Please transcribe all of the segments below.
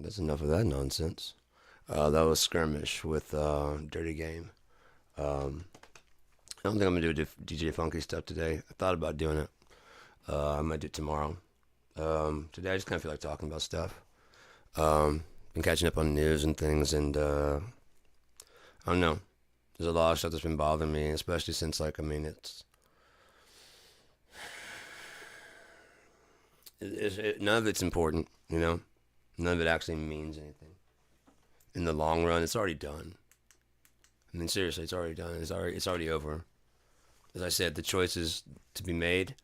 That's enough of that nonsense. That was Skirmish with Dirty Game. Um, I don't think I'm gonna do DJ Funky stuff today. I thought about doing it. I might do it tomorrow. Today I just kind of feel like talking about stuff. Been catching up on news and things, and I don't know. There's a lot of stuff that's been bothering me, especially since none of it's important, you know. None of it actually means anything in the long run. It's already done. I mean, seriously, it's already done. It's already over. As I said, the choices to be made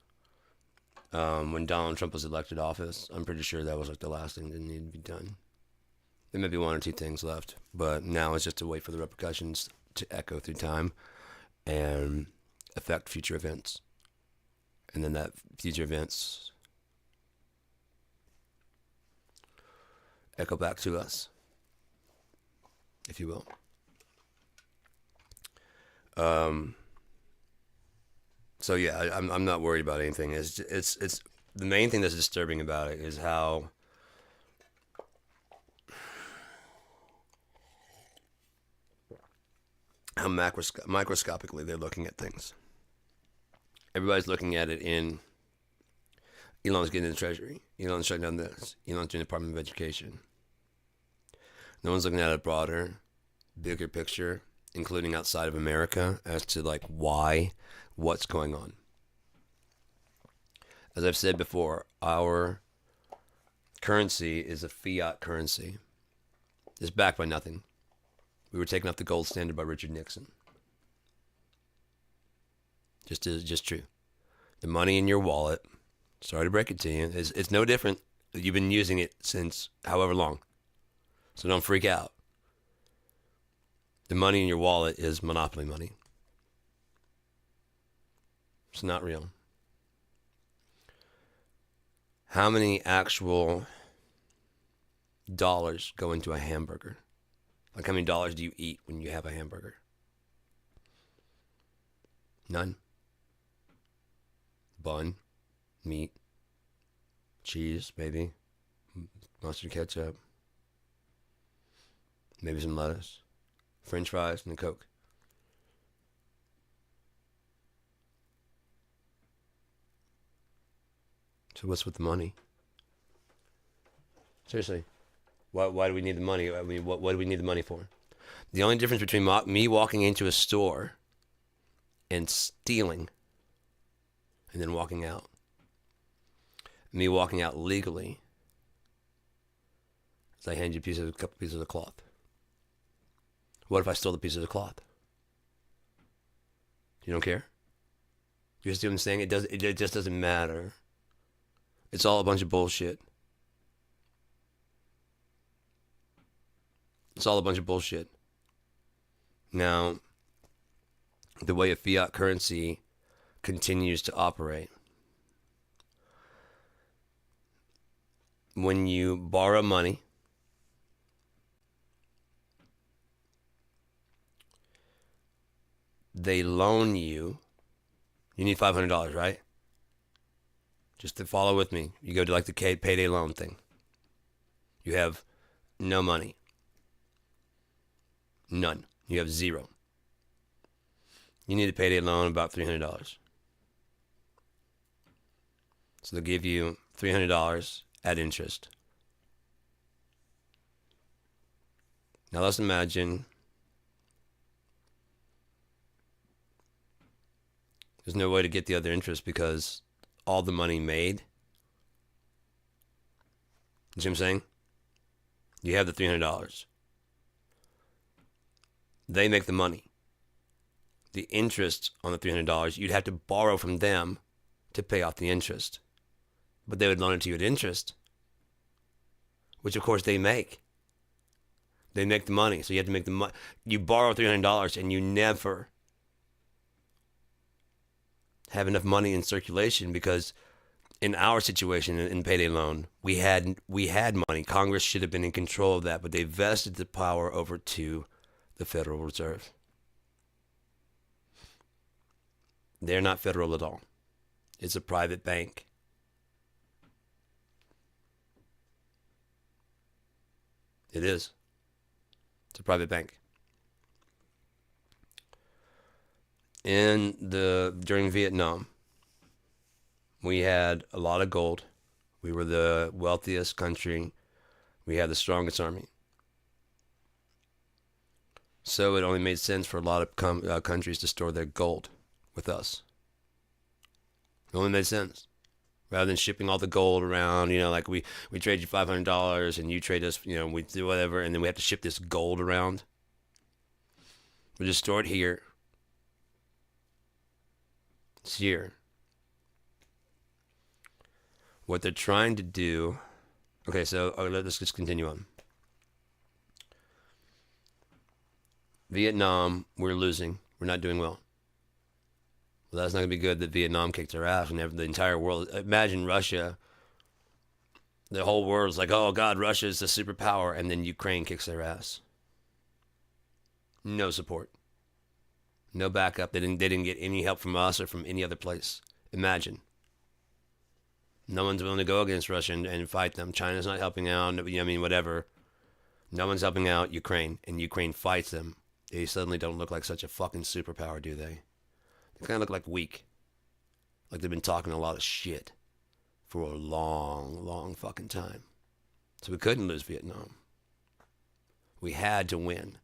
when Donald Trump was elected office. I'm pretty sure that was like the last thing that needed to be done. There may be one or two things left, but now it's just to wait for the repercussions to echo through time and affect future events, and then that future events echo back to us, if you will. Um, so yeah, I'm not worried about anything. It's the main thing that's disturbing about it is how microscopically they're looking at things. Everybody's looking at it in Elon's getting in the Treasury. Elon's shutting down this. Elon's doing the Department of Education. No one's looking at a broader, bigger picture, including outside of America, as to like what's going on. As I've said before, our currency is a fiat currency. It's backed by nothing. We were taken off the gold standard by Richard Nixon. Just true. The money in your wallet, sorry to break it to you, it's no different. You've been using it since however long. So don't freak out. The money in your wallet is monopoly money. It's not real. How many actual dollars go into a hamburger? Like how many dollars do you eat when you have a hamburger? None. Bun, meat, cheese, maybe, mustard, ketchup, maybe some lettuce, French fries, and a Coke. So what's with the money? Seriously, why do we need the money? I mean, what do we need the money for? The only difference between me walking into a store and stealing and then walking out, me walking out legally, is I hand you a couple pieces of cloth. What if I stole the pieces of cloth? You don't care? You see what I'm saying? It just doesn't matter. It's all a bunch of bullshit. It's all a bunch of bullshit. Now, the way a fiat currency continues to operate, when you borrow money, they loan you. You need $500, right? Just to follow with me. You go to like the payday loan thing. You have no money. None. You have zero. You need a payday loan about $300. So they'll give you $300 at interest. Now let's imagine there's no way to get the other interest because all the money made. You see what I'm saying? You have the $300. They make the money. The interest on the $300, you'd have to borrow from them to pay off the interest. But they would loan it to you at interest, which of course they make. They make the money, so you have to make the money. You borrow $300 and you never have enough money in circulation because in our situation in payday loan, we had money. Congress should have been in control of that, but they vested the power over to the Federal Reserve. They're not federal at all. It's a private bank. It is. It's a private bank. During Vietnam, we had a lot of gold. We were the wealthiest country. We had the strongest army. So it only made sense for a lot of countries to store their gold with us. It only made sense. Rather than shipping all the gold around, like we trade you $500 and you trade us, we do whatever, and then we have to ship this gold around. We just store it here. It's here. What they're trying to do. Okay, so let's just continue on. Vietnam, we're losing. We're not doing well. Well, that's not going to be good that Vietnam kicked our ass and the entire world. Imagine Russia. The whole world's like, oh, God, Russia is the superpower. And then Ukraine kicks their ass. No support. No backup. They didn't get any help from us or from any other place. Imagine. No one's willing to go against Russia and fight them. China's not helping out. Whatever. No one's helping out Ukraine. And Ukraine fights them. They suddenly don't look like such a fucking superpower, do they? They kind of look like weak. Like they've been talking a lot of shit for a long, long fucking time. So we couldn't lose Vietnam. We had to win.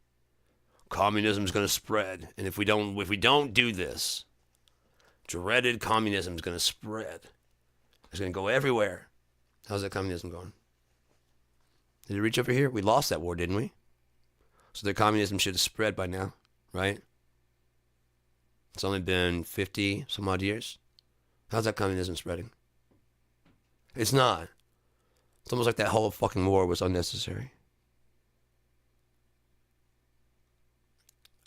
Communism's going to spread. And if we don't do this, dreaded communism's going to spread. It's going to go everywhere. How's that communism going? Did it reach over here? We lost that war, didn't we? So their communism should have spread by now, right? It's only been 50 some odd years. How's that communism spreading? It's not. It's almost like that whole fucking war was unnecessary.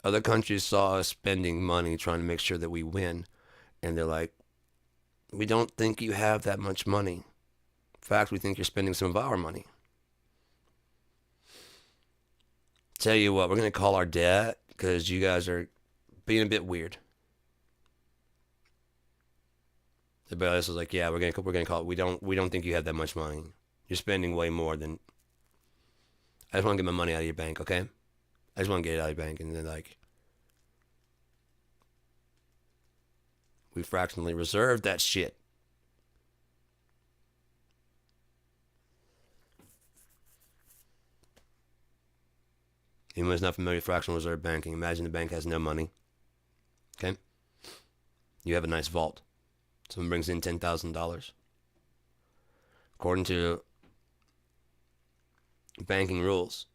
Other countries saw us spending money trying to make sure that we win. And they're like, we don't think you have that much money. In fact, we think you're spending some of our money. Tell you what, we're going to call our debt because you guys are being a bit weird. Everybody else was like, yeah, we're gonna call it. We don't think you have that much money. You're spending way more than. I just want to get my money out of your bank, okay? I just want to get it out of your bank, and then like, we fractionally reserved that shit. Anyone who's not familiar with fractional reserve banking, imagine the bank has no money. Okay? You have a nice vault. Someone brings in $10,000. According to banking rules,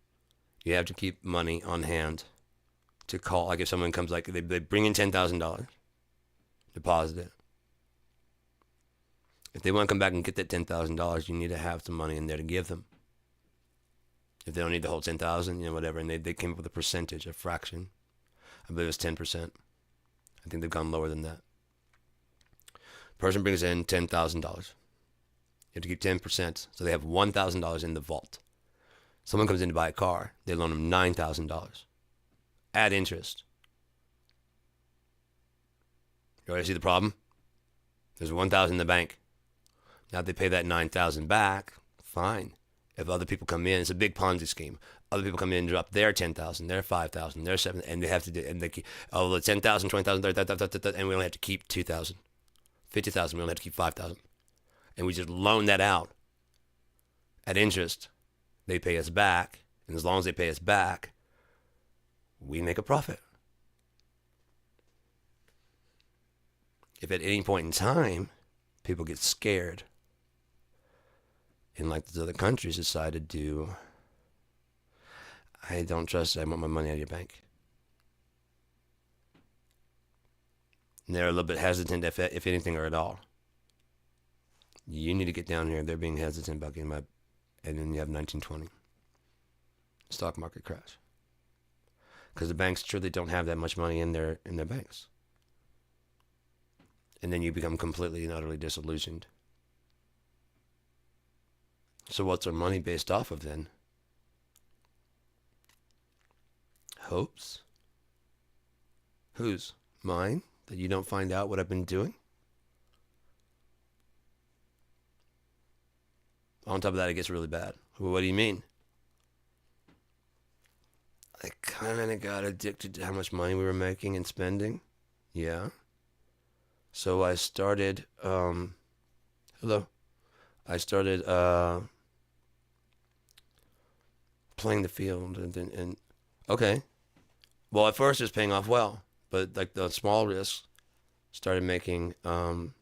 you have to keep money on hand to call. Like if someone comes, like they bring in $10,000, deposit it. If they want to come back and get that $10,000, you need to have some money in there to give them. If they don't need the whole 10,000, whatever, and they came up with a percentage, a fraction. I believe it was 10%. I think they've gone lower than that. Person brings in $10,000. You have to keep 10%, so they have $1,000 in the vault. Someone comes in to buy a car, they loan them $9,000. Add interest. You already see the problem? There's $1,000 in the bank. Now if they pay that $9,000 back, fine. If other people come in, it's a big Ponzi scheme. Other people come in and drop their $10,000, their $5,000, their $7,000, and they have to do, and they keep, the $10,000, $20,000, and we only have to keep $2,000. $50,000, we only have to keep $5,000. And we just loan that out at interest. They pay us back, and as long as they pay us back, we make a profit. If at any point in time, people get scared, and like those other countries decide to do, I don't trust it, I want my money out of your bank. And they're a little bit hesitant, if anything or at all. You need to get down here. They're being hesitant about getting my, and then you have 1920. Stock market crash. Because the banks truly don't have that much money in their banks. And then you become completely and utterly disillusioned. So what's our money based off of then? Hopes? Whose? Mine? That you don't find out what I've been doing? On top of that, it gets really bad. Well, what do you mean? I kind of got addicted to how much money we were making and spending. Yeah. So I started, hello. I started playing the field and okay. Well, at first it was paying off well, but like the small risks started making some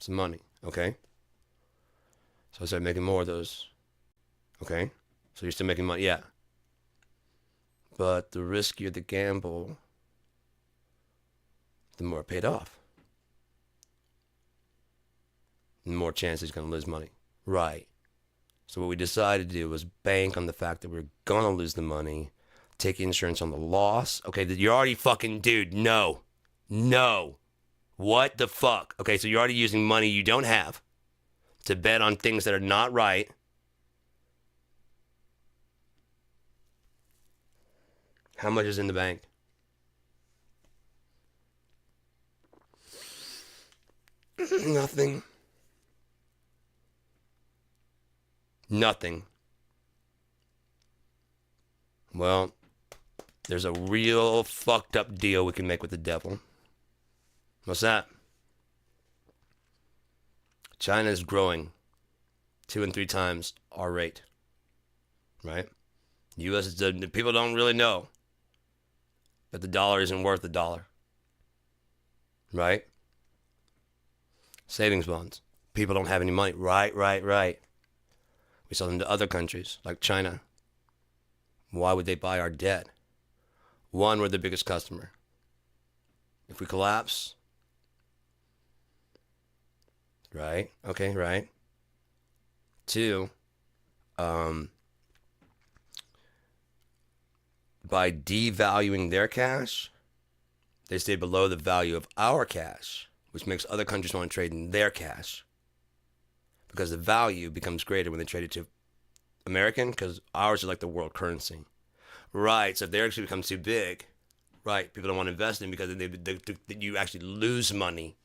money. Okay. So I started making more of those. Okay. So you're still making money, yeah. But the riskier the gamble, the more it paid off. The more chances you're gonna lose money. Right. So what we decided to do was bank on the fact that we are gonna lose the money, take insurance on the loss. Okay, you're already fucking, dude, no. No. What the fuck? Okay, so you're already using money you don't have to bet on things that are not right. How much is in the bank? Nothing. Nothing. Well, there's a real fucked up deal we can make with the devil. What's that? China is growing 2 and 3 times our rate. Right? U.S. people don't really know that the dollar isn't worth the dollar. Right? Savings bonds. People don't have any money. Right. We sell them to other countries like China. Why would they buy our debt? One, we're the biggest customer. If we collapse, right? Okay, right. Two, by devaluing their cash, they stay below the value of our cash, which makes other countries want to trade in their cash. Because the value becomes greater when they trade it to American, because ours is like the world currency. Right, so if they actually become too big, right, people don't want to invest in because you actually lose money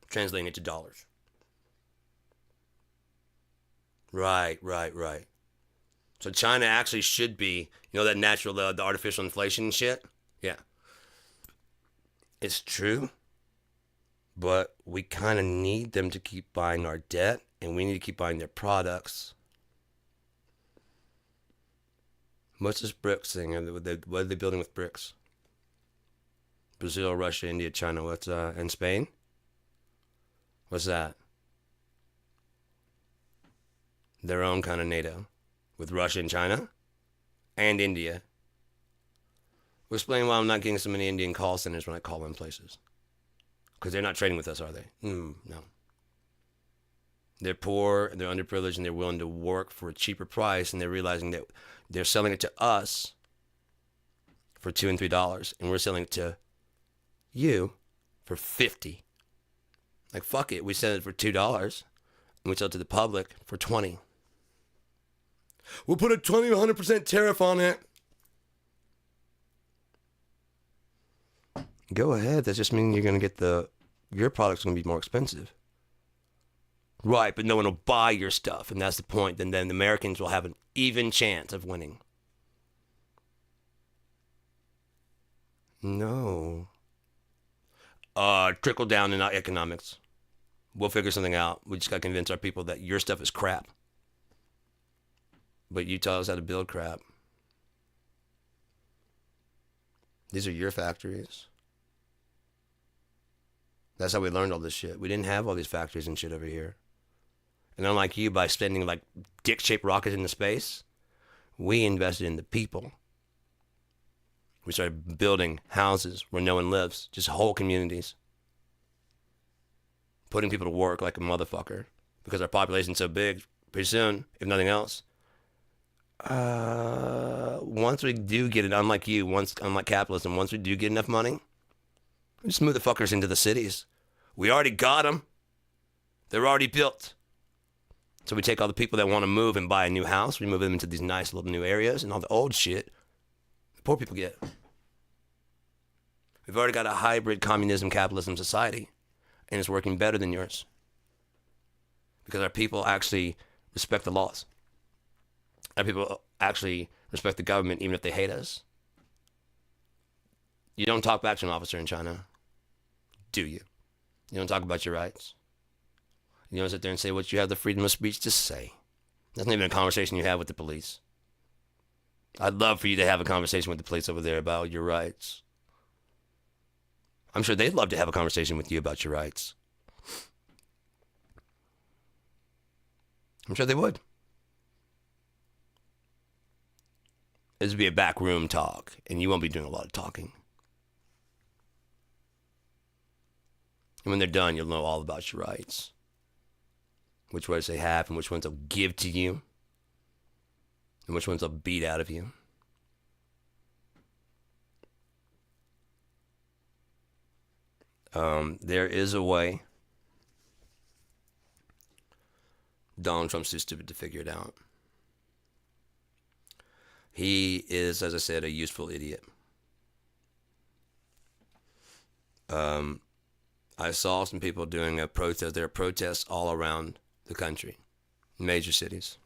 translating it to dollars. Right. So China actually should be, that natural, the artificial inflation shit? Yeah. It's true, but we kind of need them to keep buying our debt, and we need to keep buying their products. What's this BRICS thing? What are they building with BRICS? Brazil, Russia, India, China. What's and Spain? What's that? Their own kind of NATO, with Russia and China, and India. We'll explain why I'm not getting so many Indian call centers when I call them places. Because they're not trading with us, are they? No. They're poor, they're underprivileged, and they're willing to work for a cheaper price, and they're realizing that they're selling it to us for $2 and $3, and we're selling it to you for $50. Like, fuck it, we sell it for $2, and we sell it to the public for $20. We'll put a 100% tariff on it. Go ahead. That just means you're going to get your product's going to be more expensive. Right, but no one will buy your stuff, and that's the point. Then the Americans will have an even chance of winning. No. Trickle down in our economics. We'll figure something out. We just got to convince our people that your stuff is crap. But you tell us how to build crap. These are your factories. That's how we learned all this shit. We didn't have all these factories and shit over here. And unlike you, by sending like dick-shaped rockets into space, we invested in the people. We started building houses where no one lives, just whole communities. Putting people to work like a motherfucker. Because our population's so big, pretty soon, if nothing else, once we do get it, unlike capitalism, once we do get enough money, we just move the fuckers into the cities. We already got them. They're already built. So we take all the people that want to move and buy a new house, we move them into these nice little new areas, and all the old shit, the poor people get. We've already got a hybrid communism, capitalism society, and it's working better than yours. Because our people actually respect the laws. Our people actually respect the government even if they hate us. You don't talk back to an officer in China, do you? You don't talk about your rights. You don't sit there and say what you have the freedom of speech to say. That's not even a conversation you have with the police. I'd love for you to have a conversation with the police over there about your rights. I'm sure they'd love to have a conversation with you about your rights. I'm sure they would. This would be a backroom talk, and you won't be doing a lot of talking. And when they're done, you'll know all about your rights. Which rights they have and which ones they'll give to you. And which ones they'll beat out of you. There is a way. Donald Trump's too stupid to figure it out. He is, as I said, a useful idiot. I saw some people doing a protest. There are protests all around the country, major cities.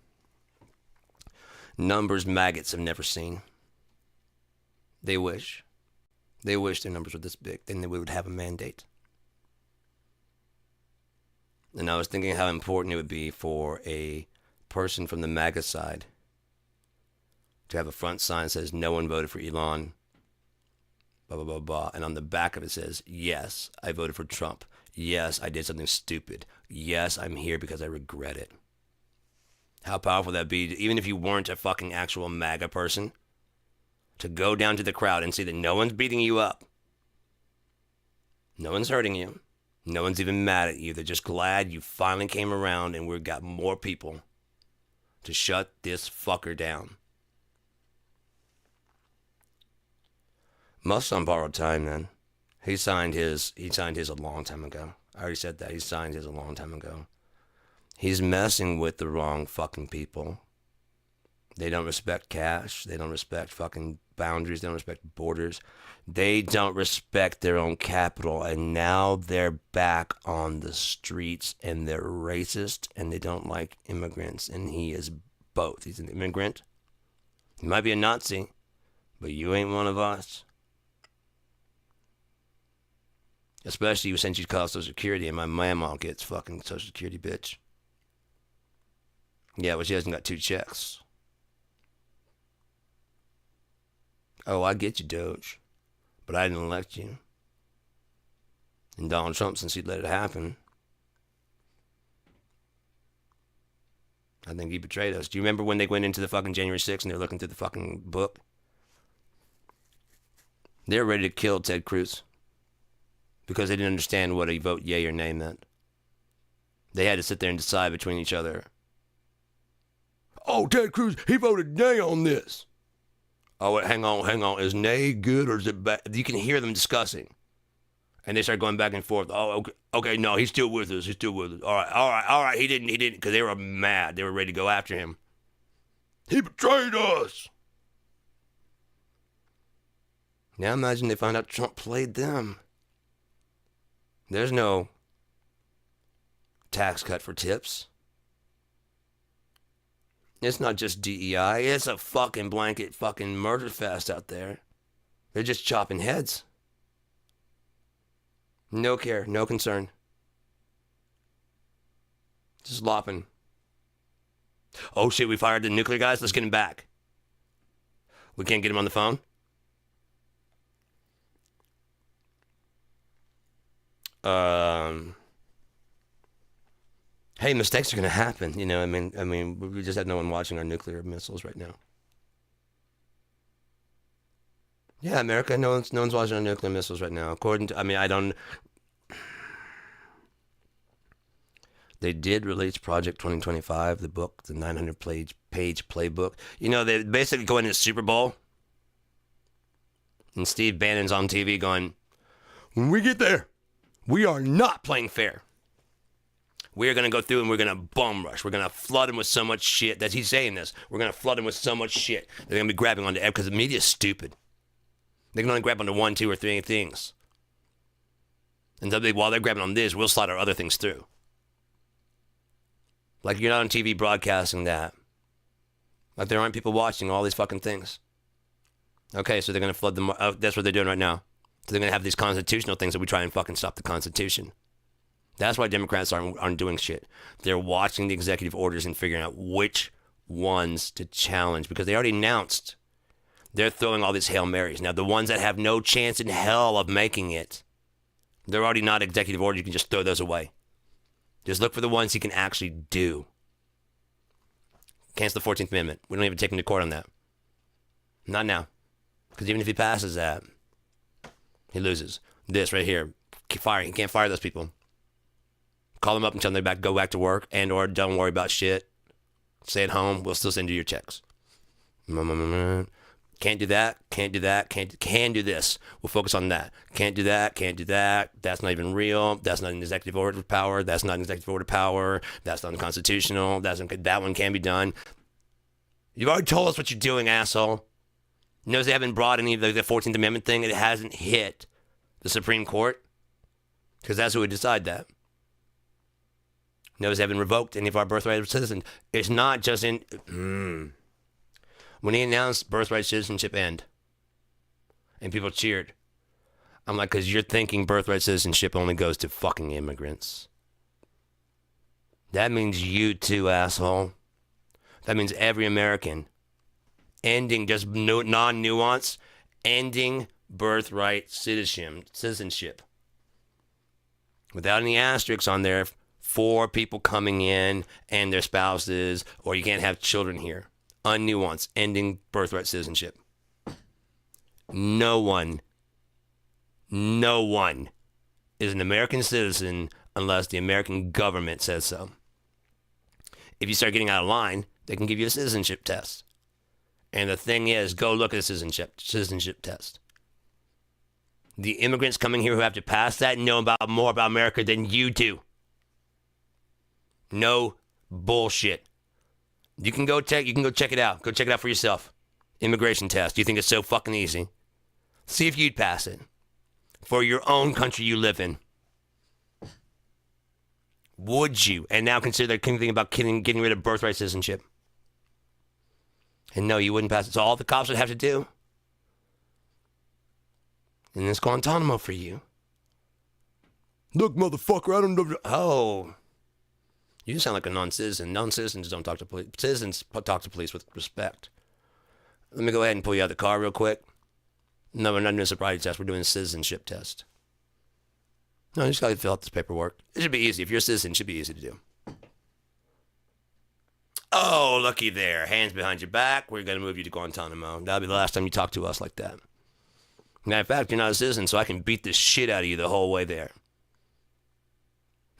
Numbers maggots have never seen. They wish. They wish their numbers were this big. Then they would have a mandate. And I was thinking how important it would be for a person from the MAGA side to have a front sign that says, no one voted for Elon, blah, blah, blah, blah. And on the back of it says, yes, I voted for Trump. Yes, I did something stupid. Yes, I'm here because I regret it. How powerful that'd be, even if you weren't a fucking actual MAGA person, to go down to the crowd and see that no one's beating you up. No one's hurting you. No one's even mad at you. They're just glad you finally came around and we've got more people to shut this fucker down. Musk's on borrowed time, man. He signed his a long time ago. I already said that. He signed his a long time ago. He's messing with the wrong fucking people. They don't respect cash. They don't respect fucking boundaries. They don't respect borders. They don't respect their own capital. And now they're back on the streets and they're racist and they don't like immigrants. And he is both. He's an immigrant. He might be a Nazi, but you ain't one of us. Especially since you call Social Security and my mama gets fucking Social Security, bitch. Yeah, but she hasn't got 2 checks. Oh, I get you, Doge. But I didn't elect you. And Donald Trump, since he let it happen, I think he betrayed us. Do you remember when they went into the fucking January 6th and they were looking through the fucking book? They were ready to kill Ted Cruz because they didn't understand what a vote yay or nay meant. They had to sit there and decide between each other. Oh, Ted Cruz, he voted nay on this. Oh, wait, hang on. Is nay good or is it bad? You can hear them discussing. And they start going back and forth. Oh, okay, no, he's still with us. All right. He didn't, because they were mad. They were ready to go after him. He betrayed us. Now imagine they find out Trump played them. There's no tax cut for tips. It's not just DEI. It's a fucking blanket fucking murder fest out there. They're just chopping heads. No care, no concern. Just lopping. Oh shit, we fired the nuclear guys? Let's get him back. We can't get him on the phone? Hey, mistakes are going to happen, you know. I mean, we just have no one watching our nuclear missiles right now. Yeah, America, no one's watching our nuclear missiles right now. According to, I don't. They did release Project 2025, the book, the 900-page playbook. You know, they basically go into the Super Bowl, and Steve Bannon's on TV going, when we get there, we are not playing fair. We are going to go through and we're going to bum rush. We're going to flood them with so much shit. That he's saying this. We're going to flood them with so much shit. They're going to be grabbing onto because the media is stupid. They can only grab onto 1, 2, or 3 things. And while they're grabbing on this, we'll slide our other things through. Like you're not on TV broadcasting that. Like there aren't people watching all these fucking things. Okay, so they're going to flood them. That's what they're doing right now. So they're going to have these constitutional things that we try and fucking stop the Constitution. That's why Democrats aren't doing shit. They're watching the executive orders and figuring out which ones to challenge because they already announced they're throwing all these Hail Marys. Now, the ones that have no chance in hell of making it, they're already not executive orders. You can just throw those away. Just look for the ones he can actually do. Cancel the 14th Amendment. We don't even take him to court on that. Not now. Because even if he passes that, he loses. This right here, he can't fire those people. Call them up and tell them they go back to work and or don't worry about shit. Stay at home. We'll still send you your checks. Can't do that. Can't do that. Can do this. We'll focus on that. Can't do that. Can't do that. That's not even real. That's not an executive order power. That's not an executive order power. That's not unconstitutional. That one can be done. You've already told us what you're doing, asshole. Notice they haven't brought any of the 14th Amendment thing. It hasn't hit the Supreme Court because that's who would decide that. Notice they haven't revoked any of our birthright of citizens. It's not just in... When he announced birthright citizenship end, and people cheered, I'm like, because you're thinking birthright citizenship only goes to fucking immigrants. That means you too, asshole. That means every American. Ending, just non-nuance, ending birthright citizenship. Without any asterisks on there for people coming in and their spouses, or you can't have children here. Unnuanced, ending birthright citizenship. No one is an American citizen unless the American government says so. If you start getting out of line, they can give you a citizenship test. And the thing is, go look at a citizenship test. The immigrants coming here who have to pass that know more about America than you do. No bullshit. You can go check it out. Go check it out for yourself. Immigration test. You think it's so fucking easy? See if you'd pass it. For your own country you live in. Would you? And now consider thinking about getting rid of birthright citizenship. And no, you wouldn't pass it. So all the cops would have to do. And it's Guantanamo for you. Look, motherfucker, I don't know. Oh. You sound like a non-citizen. Non-citizens don't talk to police. Citizens talk to police with respect. Let me go ahead and pull you out of the car real quick. No, we're not doing a sobriety test. We're doing a citizenship test. No, you just got to fill out this paperwork. It should be easy. If you're a citizen, it should be easy to do. Oh, looky there. Hands behind your back. We're going to move you to Guantanamo. That'll be the last time you talk to us like that. Matter of fact, you're not a citizen, so I can beat the shit out of you the whole way there.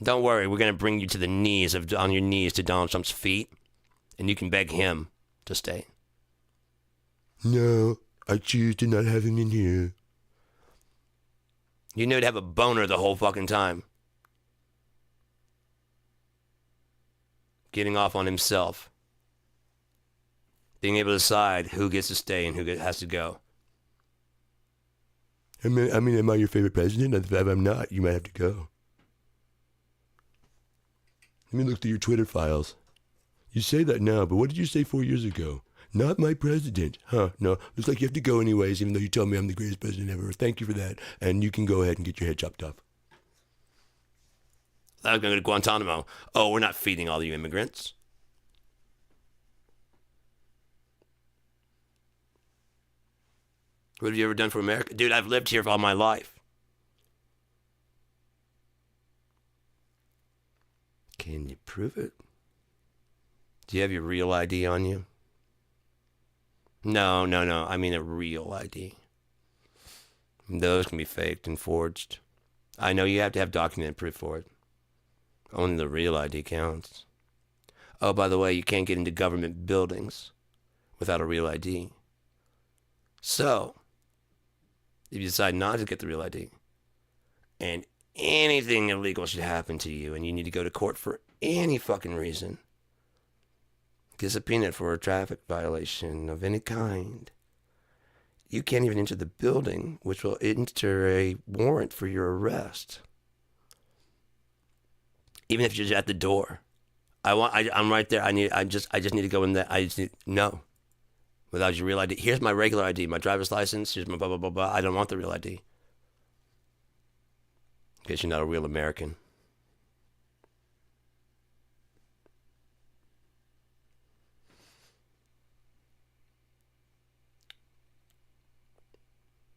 Don't worry, we're going to bring you to the knees, on your knees to Donald Trump's feet, and you can beg him to stay. No, I choose to not have him in here. You know to have a boner the whole fucking time. Getting off on himself. Being able to decide who gets to stay and who has to go. I mean, am I your favorite president? If I'm not, you might have to go. Let me look through your Twitter files. You say that now, but what did you say 4 years ago? Not my president. Huh, no. Looks like you have to go anyways, even though you told me I'm the greatest president ever. Thank you for that. And you can go ahead and get your head chopped off. I was going to go to Guantanamo. Oh, we're not feeding all you immigrants. What have you ever done for America? Dude, I've lived here for all my life. Can you prove it? Do you have your real ID on you? No. I mean a real ID. Those can be faked and forged. I know you have to have documented proof for it. Only the real ID counts. Oh, by the way, you can't get into government buildings without a real ID. So, if you decide not to get the real ID, and anything illegal should happen to you, and you need to go to court for any fucking reason, get subpoenaed for a traffic violation of any kind, you can't even enter the building, which will enter a warrant for your arrest. Even if you're just at the door. I'm right there. I just need to go in there. No. without your real ID. Here's my regular ID, my driver's license. Here's my blah, blah, blah, blah. I don't want the real ID. Because you're not a real American.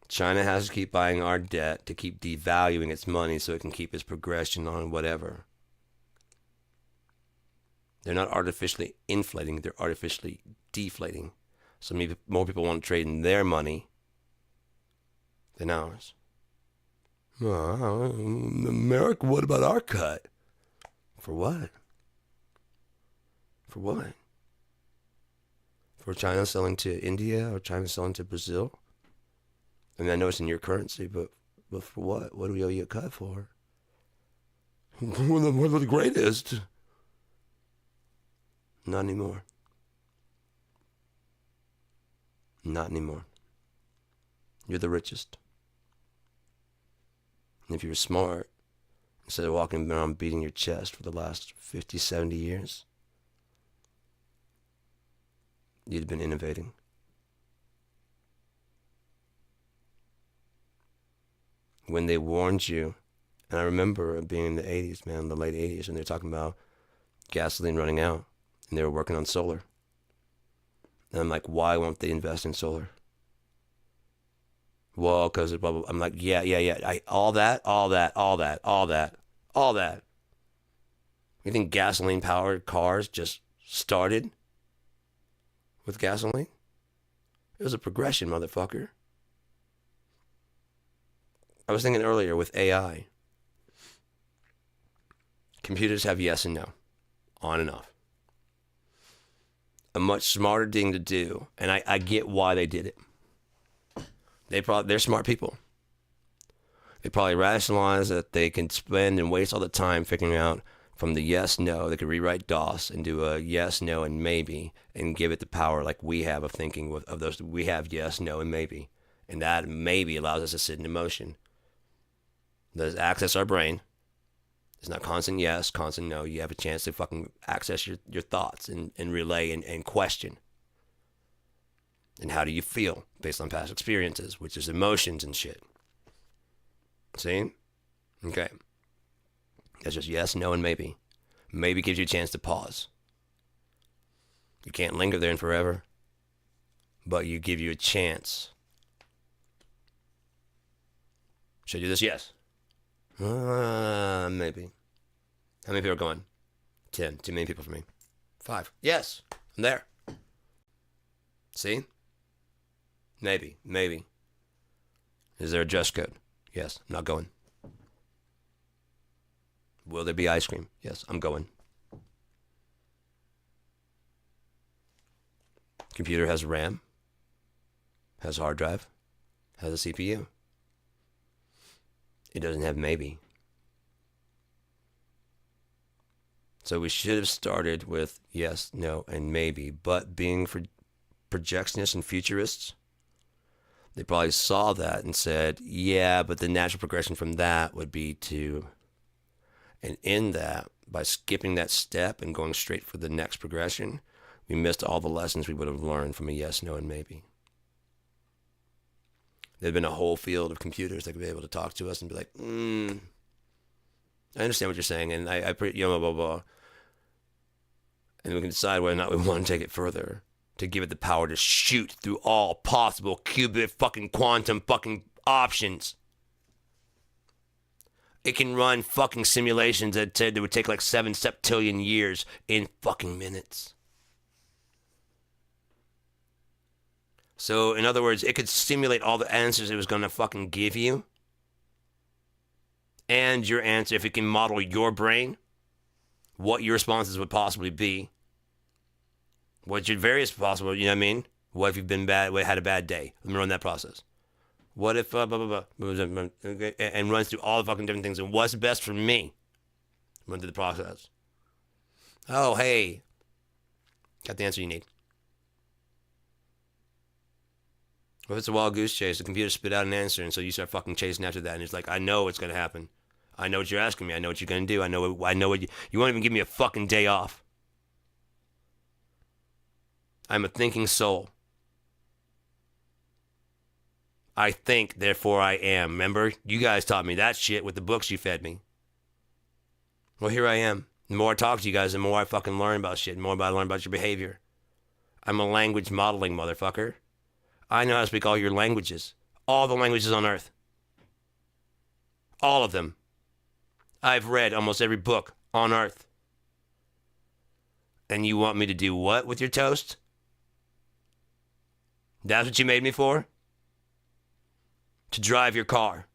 China has to keep buying our debt to keep devaluing its money so it can keep its progression on whatever. They're not artificially inflating, they're artificially deflating. So maybe more people want to trade in their money than ours. America, what about our cut? For what? For what? For China selling to India or China selling to Brazil? I mean, I know it's in your currency, but for what? What do we owe you a cut for? We're the greatest. Not anymore. Not anymore. You're the richest. And if you were smart, instead of walking around beating your chest for the last 50, 70 years, you'd have been innovating. When they warned you, and I remember being in the 80s, man, the late 80s, and they're talking about gasoline running out, and they were working on solar. And I'm like, why won't they invest in solar? Well, because blah, blah, blah. I'm like, yeah. All that. You think gasoline-powered cars just started with gasoline? It was a progression, motherfucker. I was thinking earlier with AI. Computers have yes and no, on and off. A much smarter thing to do, and I get why they did it. They're smart people. They probably rationalize that they can spend and waste all the time figuring out from the yes, no. They could rewrite DOS and do a yes, no, and maybe, and give it the power like we have of thinking of those. We have yes, no, and maybe, and that maybe allows us to sit in emotion. Does access our brain. It's not constant yes, constant no. You have a chance to fucking access your thoughts and relay and question. And how do you feel based on past experiences, which is emotions and shit. See? Okay. That's just yes, no, and maybe. Maybe gives you a chance to pause. You can't linger there forever, but you give you a chance. Should I do this? Yes. Maybe. How many people are going? 10. Too many people for me. 5. Yes. I'm there. See? Maybe. Is there a dress code? Yes. I'm not going. Will there be ice cream? Yes. I'm going. Computer has RAM. Has hard drive. Has a CPU. It doesn't have maybe. So we should have started with yes, no, and maybe. But being for projectionists and futurists, they probably saw that and said, yeah, but the natural progression from that would be to, and in that, by skipping that step and going straight for the next progression, we missed all the lessons we would have learned from a yes, no, and maybe. There'd been a whole field of computers that could be able to talk to us and be like, I understand what you're saying, and I blah, blah, blah. And we can decide whether or not we want to take it further, to give it the power to shoot through all possible qubit fucking quantum fucking options. It can run fucking simulations that said it would take like 7 septillion years in fucking minutes. So, in other words, it could simulate all the answers it was going to fucking give you. And your answer, if it can model your brain, what your responses would possibly be. What your various possible, you know what I mean? What if you've been bad, had a bad day? Let me run that process. What if, blah, blah, blah, and runs through all the fucking different things. And what's best for me? Run through the process. Oh, hey. Got the answer you need. Well, if it's a wild goose chase, the computer spit out an answer, and so you start fucking chasing after that, and it's like, I know what's going to happen. I know what you're asking me. I know what you're going to do. I know what you won't even give me a fucking day off. I'm a thinking soul. I think, therefore I am. Remember? You guys taught me that shit with the books you fed me. Well, here I am. The more I talk to you guys, the more I fucking learn about shit, the more I learn about your behavior. I'm a language modeling motherfucker. I know how to speak all your languages. All the languages on earth. All of them. I've read almost every book on earth. And you want me to do what with your toast? That's what you made me for? To drive your car.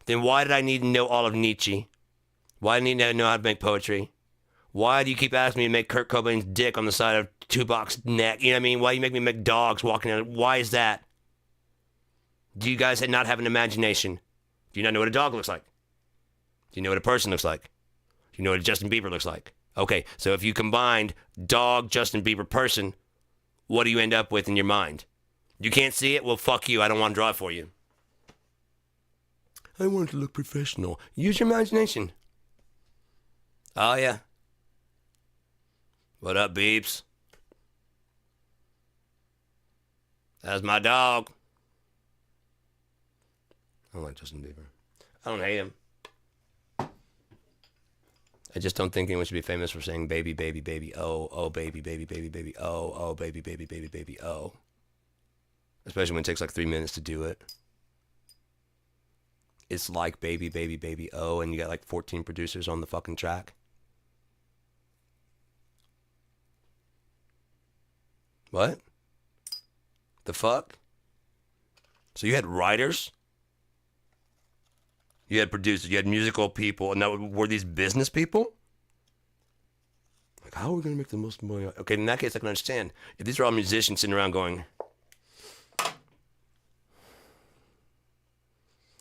Then why did I need to know all of Nietzsche? Why do I need to know how to make poetry? Why do you keep asking me to make Kurt Cobain's dick on the side of Tupac's neck? You know what I mean? Why do you make me make dogs walking out? Why is that? Do you guys not have an imagination? Do you not know what a dog looks like? Do you know what a person looks like? Do you know what a Justin Bieber looks like? Okay, so if you combined dog, Justin Bieber, person, what do you end up with in your mind? You can't see it? Well, fuck you. I don't want to draw it for you. I want it to look professional. Use your imagination. Oh, yeah. What up, Beeps? That's my dog. I don't like Justin Bieber. I don't hate him. I just don't think anyone should be famous for saying baby, baby, baby, oh, oh, baby, baby, baby, baby, oh, oh, baby, baby, baby, baby, oh. Especially when it takes like 3 minutes to do it. It's like baby, baby, baby, oh, and you got like 14 producers on the fucking track. What? The fuck? So you had writers? You had producers, you had musical people, and now were these business people? Like, how are we going to make the most money? Okay, in that case, I can understand. If these are all musicians sitting around going,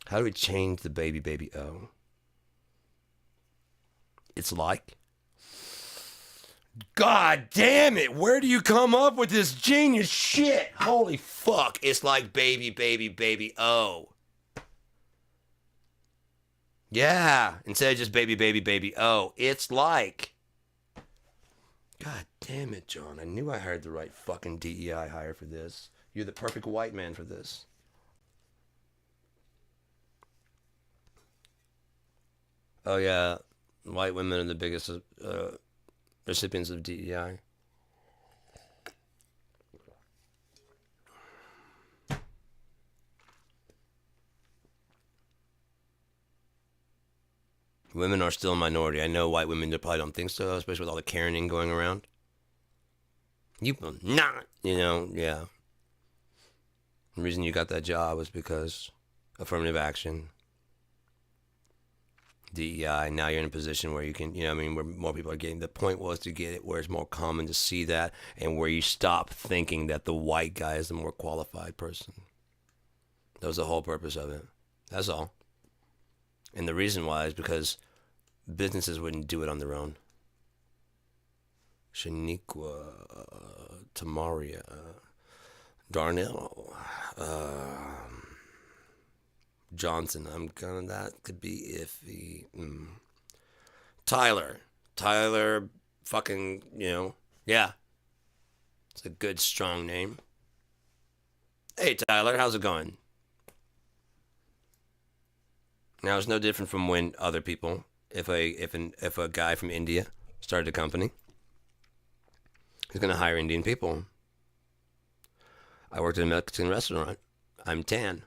how do we change the baby, baby, oh? It's like, God damn it, where do you come up with this genius shit? Holy fuck, it's like baby, baby, baby, oh. Yeah, instead of just baby, baby, baby, oh, it's like. God damn it, John. I knew I hired the right fucking DEI hire for this. You're the perfect white man for this. Oh, yeah. White women are the biggest recipients of DEI. Women are still a minority. I know white women probably don't think so, especially with all the Karening going around. You will not, yeah. The reason you got that job was because affirmative action, DEI. Now you're in a position where you can, where more people are getting. The point was to get it where it's more common to see that, and where you stop thinking that the white guy is the more qualified person. That was the whole purpose of it. That's all. And the reason why is because businesses wouldn't do it on their own. Shaniqua, Tamaria, Darnell, Johnson. That could be iffy. Tyler, fucking, yeah. It's a good, strong name. Hey, Tyler, how's it going? Now, it's no different from when other people, if a guy from India started a company, he's going to hire Indian people. I worked at a Mexican restaurant. I'm tan.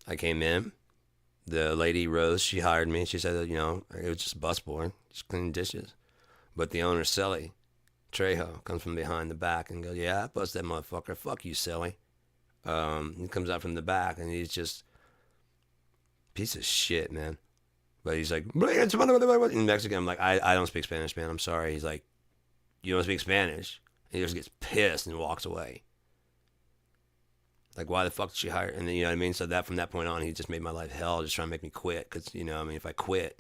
I came in. The lady, Rose, she hired me. She said that, it was just busboy, just cleaning dishes. But the owner, Selly Trejo, comes from behind the back and goes, yeah, I bust that motherfucker. Fuck you, Selly. He comes out from the back and he's just... piece of shit, man. But he's like, in Mexican, I'm like, I don't speak Spanish, man. I'm sorry. He's like, you don't speak Spanish? He just gets pissed and walks away. Like, why the fuck did she hire? And then, you know what I mean? So that from that point on, he just made my life hell, just trying to make me quit. Because, if I quit,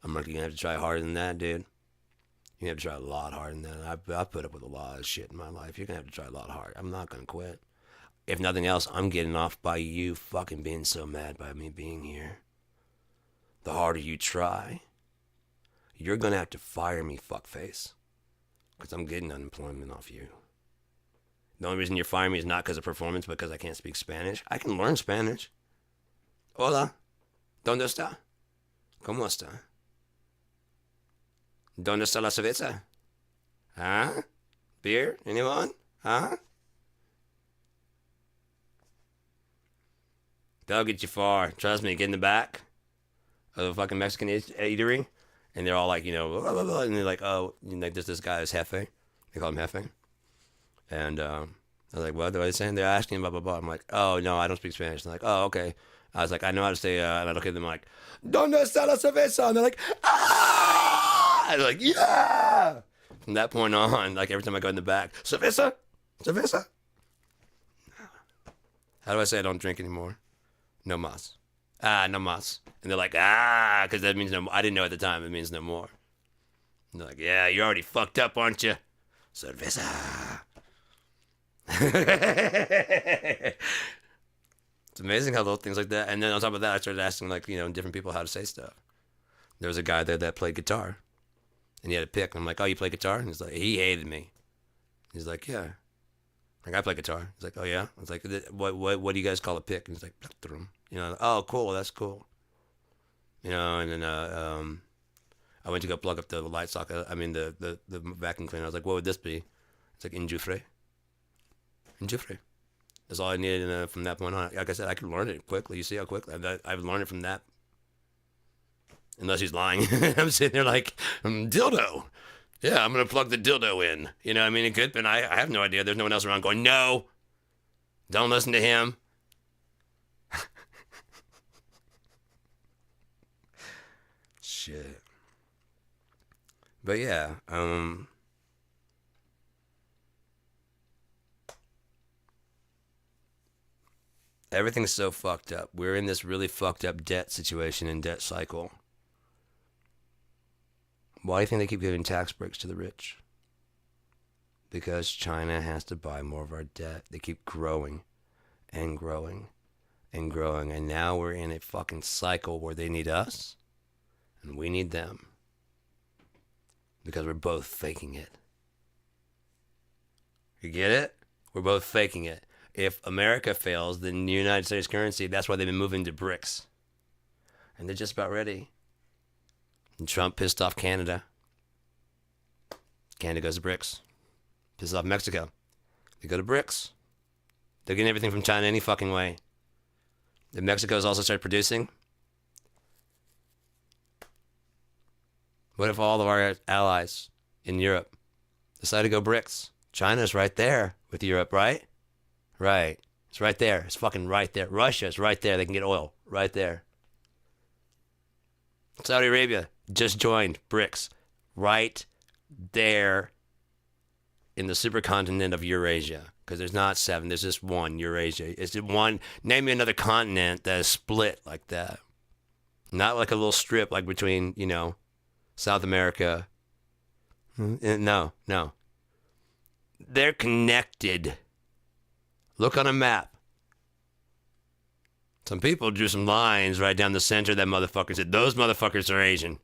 I'm like, you're going to have to try harder than that, dude. You have to try a lot harder than that. I've put up with a lot of shit in my life. You're going to have to try a lot harder. I'm not going to quit. If nothing else, I'm getting off by you fucking being so mad by me being here. The harder you try, you're going to have to fire me, fuckface. Because I'm getting unemployment off you. The only reason you're firing me is not because of performance, but because I can't speak Spanish. I can learn Spanish. Hola. ¿Dónde está? ¿Cómo está? ¿Dónde está la cerveza? Huh? Beer? Anyone? Huh? That'll get you far. Trust me, get in the back of the fucking Mexican eatery, and they're all like, blah, blah, blah, and they're like, oh, like this guy is Jefe. They call him Jefe. And I was like, what are they saying? They're asking blah, blah, blah. I'm like, oh, no, I don't speak Spanish. They're like, oh, okay. I was like, I know how to say, and I look at them like, ¿Dónde está la cerveza? And they're like, ah! And they're like, yeah! From that point on, like every time I go in the back, cerveza? Cerveza? How do I say I don't drink anymore? No mas. No mas. And they're like, because that means no more. I didn't know at the time it means no more. And they're like, yeah, you're already fucked up, aren't you? Cerveza. It's amazing how little things like that. And then on top of that, I started asking, like, different people how to say stuff. There was a guy there that played guitar. And he had a pick. And I'm like, oh, you play guitar? And he's like, he hated me. He's like, yeah. Like, I play guitar. He's like, oh, yeah? I was like, what do you guys call a pick? And he's like, plektrum. Oh, cool, that's cool. And then I went to go plug up the light socket. I mean, the vacuum cleaner. I was like, what would this be? It's like, enjufre. Enjufre. That's all I needed. And from that point on, like I said, I could learn it quickly. You see how quickly? I've learned it from that. Unless he's lying. I'm sitting there like, dildo. Yeah, I'm going to plug the dildo in. I mean, it could, but I have no idea. There's no one else around going, no, don't listen to him. Shit. But yeah, everything's so fucked up. We're in this really fucked up debt situation and debt cycle. Why do you think they keep giving tax breaks to the rich? Because China has to buy more of our debt. They keep growing and growing and growing. And now we're in a fucking cycle where they need us and we need them. Because we're both faking it. You get it? We're both faking it. If America fails, then the United States currency, that's why they've been moving to BRICS. And they're just about ready. And Trump pissed off Canada. Canada goes to BRICS. Pisses off Mexico. They go to BRICS. They're getting everything from China any fucking way. If Mexico's also started producing, what if all of our allies in Europe decide to go BRICS? China's right there with Europe, right? Right. It's right there. It's fucking right there. Russia's right there. They can get oil right there. Saudi Arabia just joined BRICS right there in the supercontinent of Eurasia. Because there's not 7, there's just one, Eurasia. It's just one. Name me another continent that is split like that. Not like a little strip like between, South America. No. They're connected. Look on a map. Some people drew some lines right down the center of that motherfucker and said, those motherfuckers are Asian.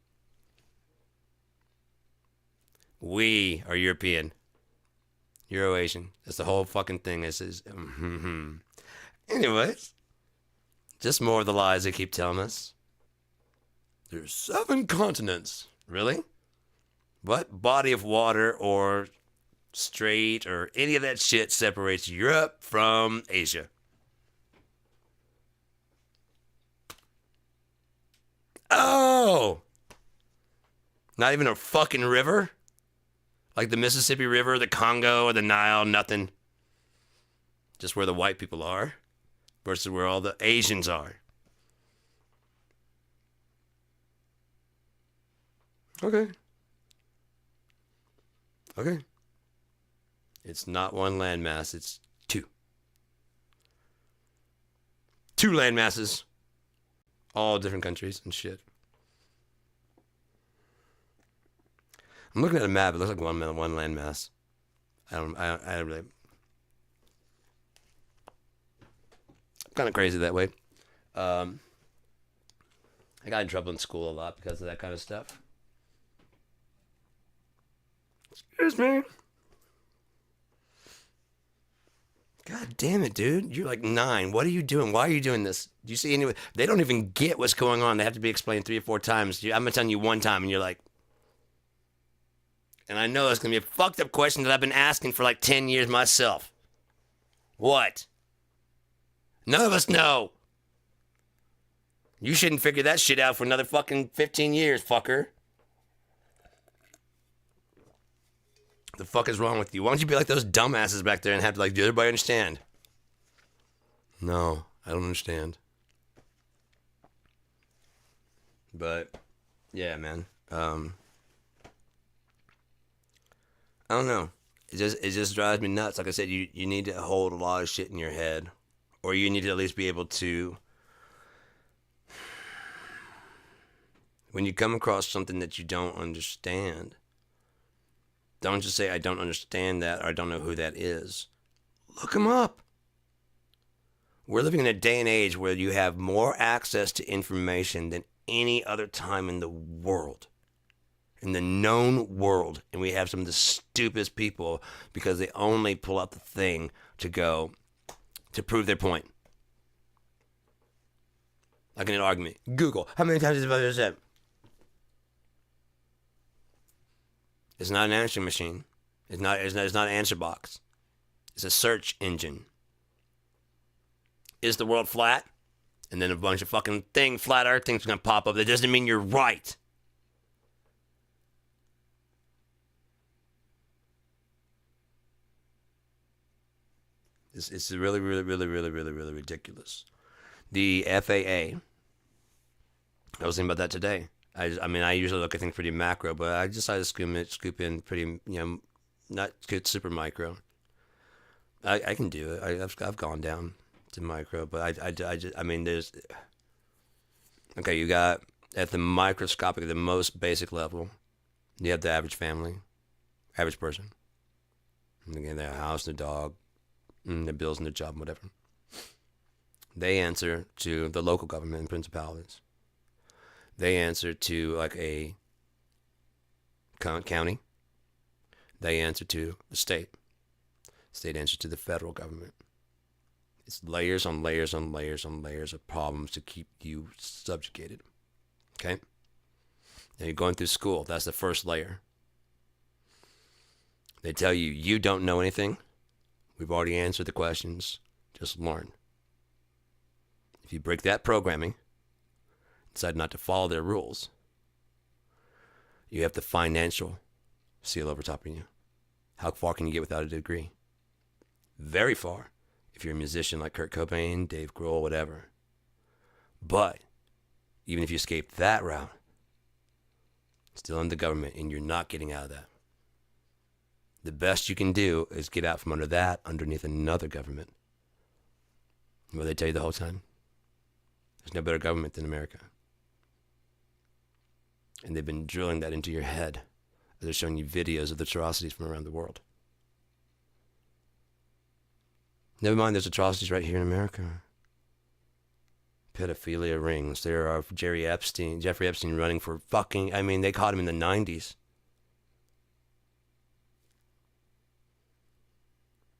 We are European. Euro-Asian. That's the whole fucking thing. Anyways, just more of the lies they keep telling us. There's 7 continents. Really? What body of water or strait or any of that shit separates Europe from Asia? Oh! Not even a fucking river? Like the Mississippi River, the Congo, or the Nile, nothing. Just where the white people are versus where all the Asians are. Okay. It's not one landmass, it's 2. 2 landmasses. All different countries and shit. I'm looking at a map. It looks like one landmass. I don't really. I'm kind of crazy that way. I got in trouble in school a lot because of that kind of stuff. Excuse me. God damn it, dude. You're like 9. What are you doing? Why are you doing this? Do you see any? They don't even get what's going on. They have to be explained 3 or 4 times. I'm going to tell you one time, and you're like, and I know that's going to be a fucked up question that I've been asking for like 10 years myself. What? None of us know. You shouldn't figure that shit out for another fucking 15 years, fucker. The fuck is wrong with you? Why don't you be like those dumbasses back there and have to like, do everybody understand? No, I don't understand. But yeah, man. I don't know. It just drives me nuts. Like I said, you need to hold a lot of shit in your head, or you need to at least be able to. When you come across something that you don't understand, don't just say, I don't understand that, or I don't know who that is. Look them up. We're living in a day and age where you have more access to information than any other time in the world, in the known world. And we have some of the stupidest people because they only pull out the thing to prove their point. Like in an argument. Google. How many times have I said? It's not an answering machine. It's not an answer box. It's a search engine. Is the world flat? And then a bunch of fucking flat earth things are going to pop up. That doesn't mean you're right. It's really, really, really, really, really, really ridiculous. The FAA, I was thinking about that today. I mean, I usually look at things pretty macro, but I decided to scoop in pretty, not good super micro. I can do it. I've gone down to micro, but I mean, there's, okay, you got at the microscopic, the most basic level, you have the average family, average person. And again, their house, their dog, their bills and their job, whatever. They answer to the local government and principalities. They answer to like a county. They answer to the state. State answers to the federal government. It's layers on layers on layers on layers of problems to keep you subjugated. Okay? Now you're going through school. That's the first layer. They tell you, you don't know anything. We've already answered the questions. Just learn. If you break that programming, decide not to follow their rules, you have the financial seal over top of you. How far can you get without a degree? Very far, if you're a musician like Kurt Cobain, Dave Grohl, whatever. But even if you escape that route, still in the government, and you're not getting out of that. The best you can do is get out from under that, underneath another government. What they tell you the whole time? There's no better government than America. And they've been drilling that into your head. They're showing you videos of the atrocities from around the world. Never mind, there's atrocities right here in America. Pedophilia rings. There are Jeffrey Epstein running for fucking, I mean, they caught him in the 90s.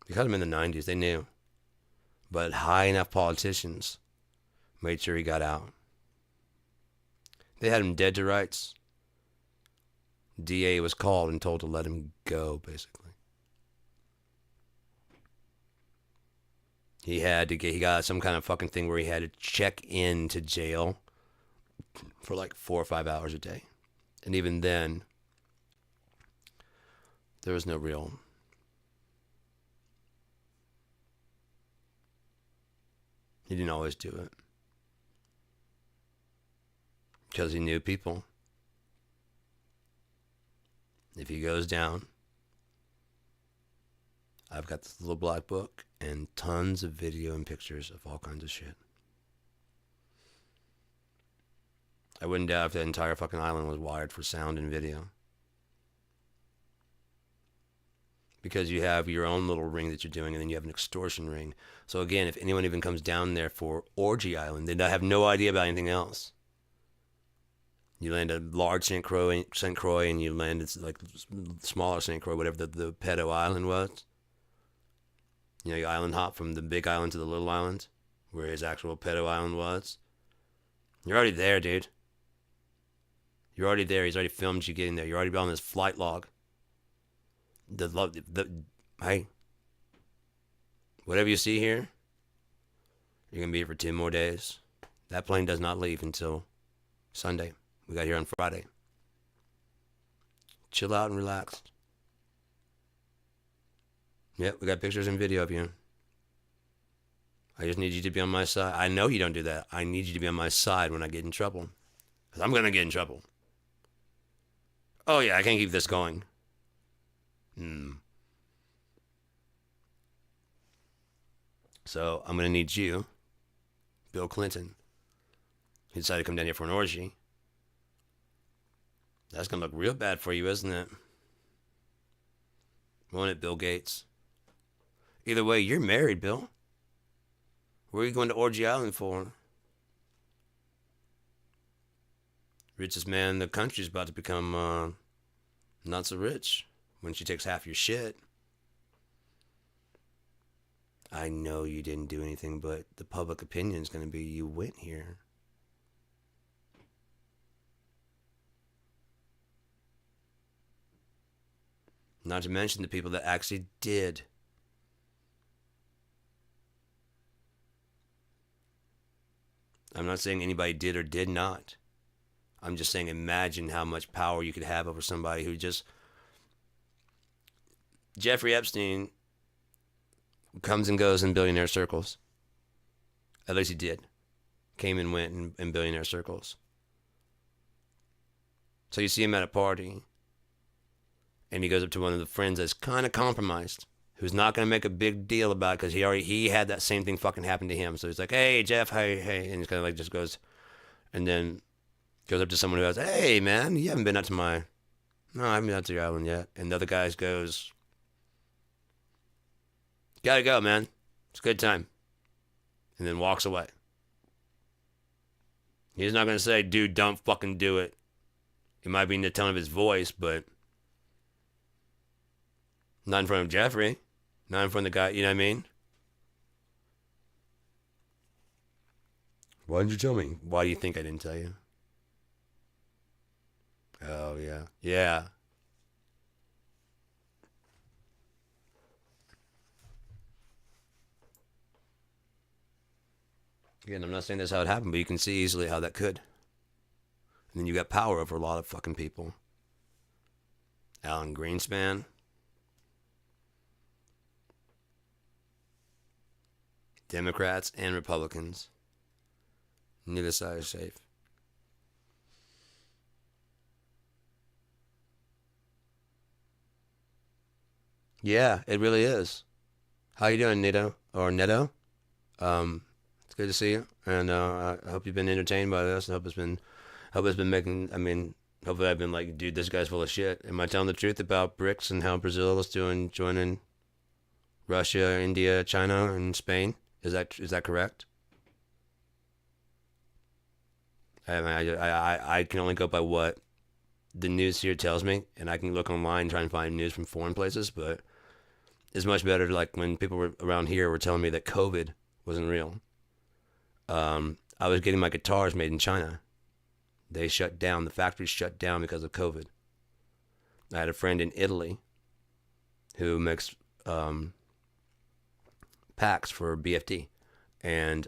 They caught him in the 90s, they knew. But high enough politicians made sure he got out. They had him dead to rights. DA was called and told to let him go, basically. He got some kind of fucking thing where he had to check into jail for like 4 or 5 hours a day. And even then, there was no real... He didn't always do it. Because he knew people. If he goes down, I've got this little black book and tons of video and pictures of all kinds of shit. I wouldn't doubt if that entire fucking island was wired for sound and video. Because you have your own little ring that you're doing, and then you have an extortion ring. So again, if anyone even comes down there for Orgy Island, they have no idea about anything else. You land at large St. Croix, and you land at like smaller St. Croix, whatever the pedo island was. You know, you island hop from the big island to the little island, where his actual pedo island was. You're already there, dude. You're already there. He's already filmed you getting there. You're already on this flight log. Hey, whatever you see here, you're gonna be here for 10 more days. That plane does not leave until Sunday. We got here on Friday. Chill out and relax. Yep, we got pictures and video of you. I just need you to be on my side. I know you don't do that. I need you to be on my side when I get in trouble. Because I'm going to get in trouble. Oh, yeah, I can't keep this going. So I'm going to need you, Bill Clinton. He decided to come down here for an orgy. That's going to look real bad for you, isn't it? Won't it, Bill Gates? Either way, you're married, Bill. Where are you going to Orgy Island for? Richest man in the country's about to become not so rich when she takes half your shit. I know you didn't do anything, but the public opinion is going to be you went here. Not to mention the people that actually did. I'm not saying anybody did or did not. I'm just saying imagine how much power you could have over somebody who just... Jeffrey Epstein comes and goes in billionaire circles. At least he did. Came and went in billionaire circles. So you see him at a party, and he goes up to one of the friends that's kind of compromised, who's not going to make a big deal about it because he had that same thing fucking happen to him. So he's like, hey, Jeff, hey. And he's kind of like just goes, and then goes up to someone who goes, hey, man, you haven't been out to my... No, I haven't been out to your island yet. And the other guy goes, gotta go, man. It's a good time. And then walks away. He's not going to say, dude, don't fucking do it. It might be in the tone of his voice, but not in front of Jeffrey. Not in front of the guy, you know what I mean? Why didn't you tell me? Why do you think I didn't tell you? Oh, yeah. Yeah. Again, I'm not saying that's how it happened, but you can see easily how that could. And then you got power over a lot of fucking people. Alan Greenspan. Democrats and Republicans. Neither side is safe. Yeah, it really is. How you doing, Nito? Or Neto? It's good to see you. And I hope you've been entertained by this. I hope it's been making, hopefully I've been like, dude, this guy's full of shit. Am I telling the truth about BRICS and how Brazil is doing, joining Russia, India, China, and Spain? Is that correct? I can only go by what the news here tells me, and I can look online and try and find news from foreign places, but it's much better like when people were around here were telling me that COVID wasn't real. I was getting my guitars made in China. They shut down. The factories shut down because of COVID. I had a friend in Italy who makes packs for BFD and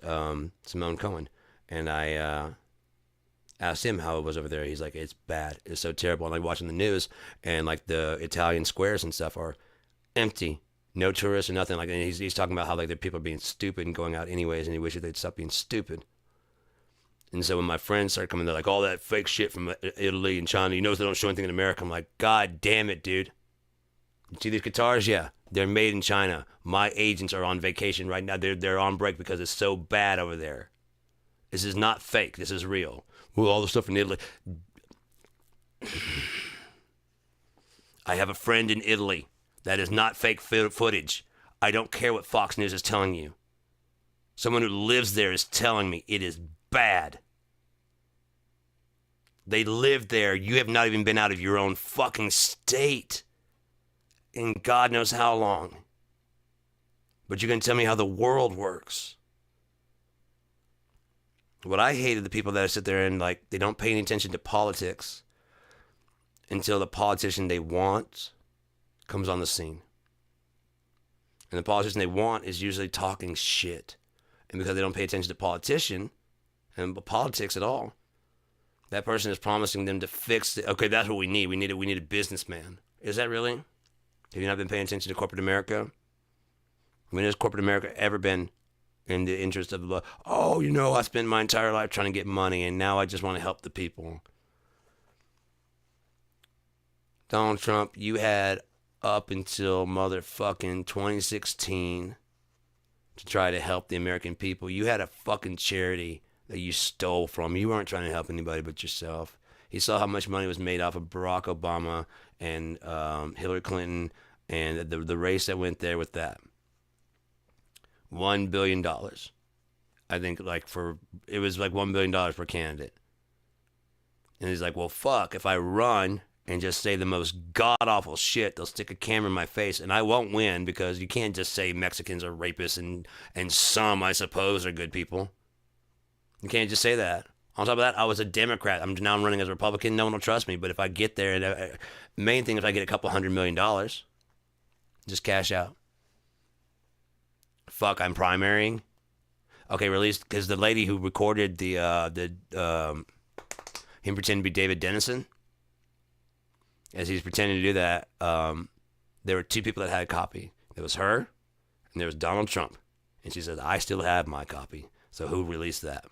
Simone Cohen. And I asked him how it was over there. He's like, it's bad. It's so terrible. And like watching the news and like the Italian squares and stuff are empty. No tourists or nothing. Like, and he's talking about how like the people are being stupid and going out anyways, and he wishes they'd stop being stupid. And so when my friends start coming, they're like, all that fake shit from Italy and China, you know they don't show anything in America. I'm like, God damn it, dude. You see these guitars? Yeah, they're made in China. My agents are on vacation right now. They're on break because it's so bad over there. This is not fake. This is real. Well, all the stuff in Italy. I have a friend in Italy. That is not fake footage. I don't care what Fox News is telling you. Someone who lives there is telling me it is bad. They live there. You have not even been out of your own fucking state in God knows how long. But you're going to tell me how the world works. What I hate are the people that sit there and like they don't pay any attention to politics until the politician they want comes on the scene. And the politician they want is usually talking shit. And because they don't pay attention to politician and politics at all, that person is promising them to fix it. Okay, that's what we need. We need a businessman. Is that really? Have you not been paying attention to corporate America? When has corporate America ever been in the interest of the, oh, you know, I spent my entire life trying to get money and now I just want to help the people. Donald Trump, you had up until motherfucking 2016 to try to help the American people. You had a fucking charity that you stole from. You weren't trying to help anybody but yourself. He saw how much money was made off of Barack Obama and Hillary Clinton and the race that went there with that. $1 billion. I think it was like $1 billion per candidate. And he's like, well, fuck, if I run and just say the most god-awful shit, they'll stick a camera in my face and I won't win because you can't just say Mexicans are rapists and some, I suppose, are good people. You can't just say that. On top of that, I was a Democrat. Now I'm running as a Republican. No one will trust me. But if I get there, and the main thing is I get a couple $100 million, just cash out. Fuck, I'm primarying. Okay, released because the lady who recorded him pretending to be David Dennison, as he's pretending to do that, there were two people that had a copy. There was her, and there was Donald Trump. And she says, I still have my copy. So who released that?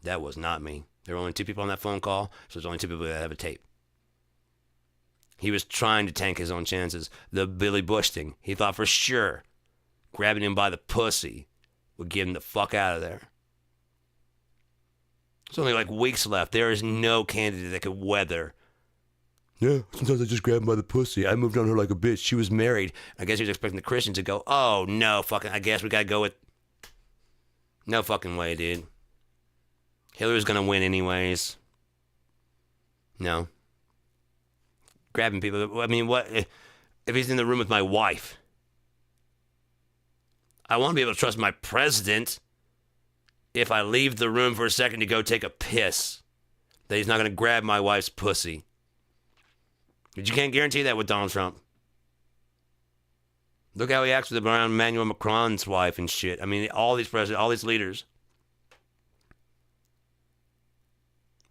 That was not me. There were only two people on that phone call, so there's only two people that have a tape. He was trying to tank his own chances. The Billy Bush thing, he thought for sure grabbing him by the pussy would get him the fuck out of there. There's only like weeks left. There is no candidate that could weather. Yeah, sometimes I just grab him by the pussy. I moved on her like a bitch. She was married. I guess he was expecting the Christians to go, oh, no, fucking, I guess we gotta go with... No fucking way, dude. Hillary's gonna win anyways. No. Grabbing people. I mean, what if he's in the room with my wife? I want to be able to trust my president if I leave the room for a second to go take a piss, that he's not gonna grab my wife's pussy. But you can't guarantee that with Donald Trump. Look how he acts with around Emmanuel Macron's wife and shit. I mean, all these presidents, all these leaders.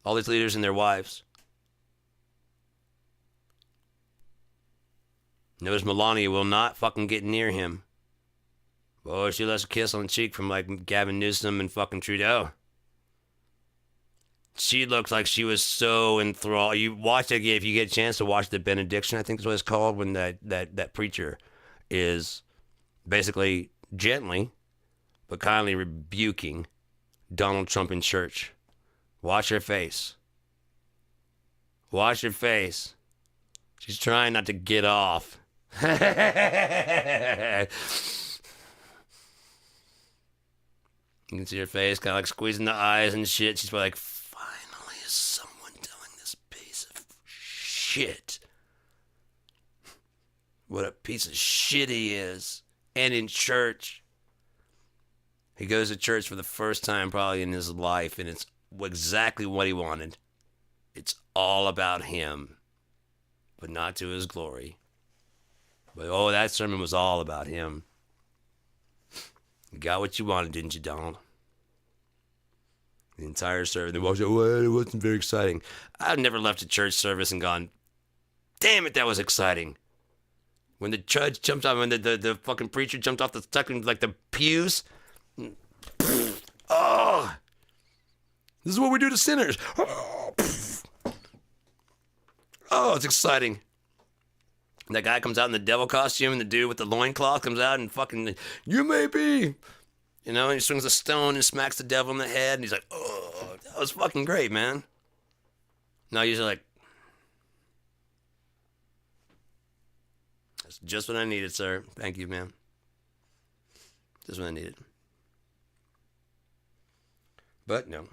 All these leaders and their wives. Notice Melania will not fucking get near him. Boy, she lets a kiss on the cheek from like Gavin Newsom and fucking Trudeau. She looked like she was so enthralled. You watch it if you get a chance to watch the benediction, I think is what it's called, when that preacher is basically gently but kindly rebuking Donald Trump in church. Watch her face. Watch her face. She's trying not to get off. You can see her face kind of like squeezing the eyes and shit. She's probably like, finally is someone telling this piece of shit what a piece of shit he is. And in church. He goes to church for the first time probably in his life, and it's exactly what he wanted. It's all about him, but not to his glory. But oh, that sermon was all about him. You got what you wanted, didn't you, Donald? The entire service. They walked out, well, it wasn't very exciting. I've never left a church service and gone, damn it, that was exciting. When the judge jumped off, when the fucking preacher jumped off the second, like the pews. Oh, this is what we do to sinners. Oh, it's exciting. And that guy comes out in the devil costume, and the dude with the loincloth comes out and fucking, you may be. You know, and he swings a stone and smacks the devil in the head, and he's like, oh, that was fucking great, man. Now you're like, that's just what I needed, sir. Thank you, man. Just what I needed. But no.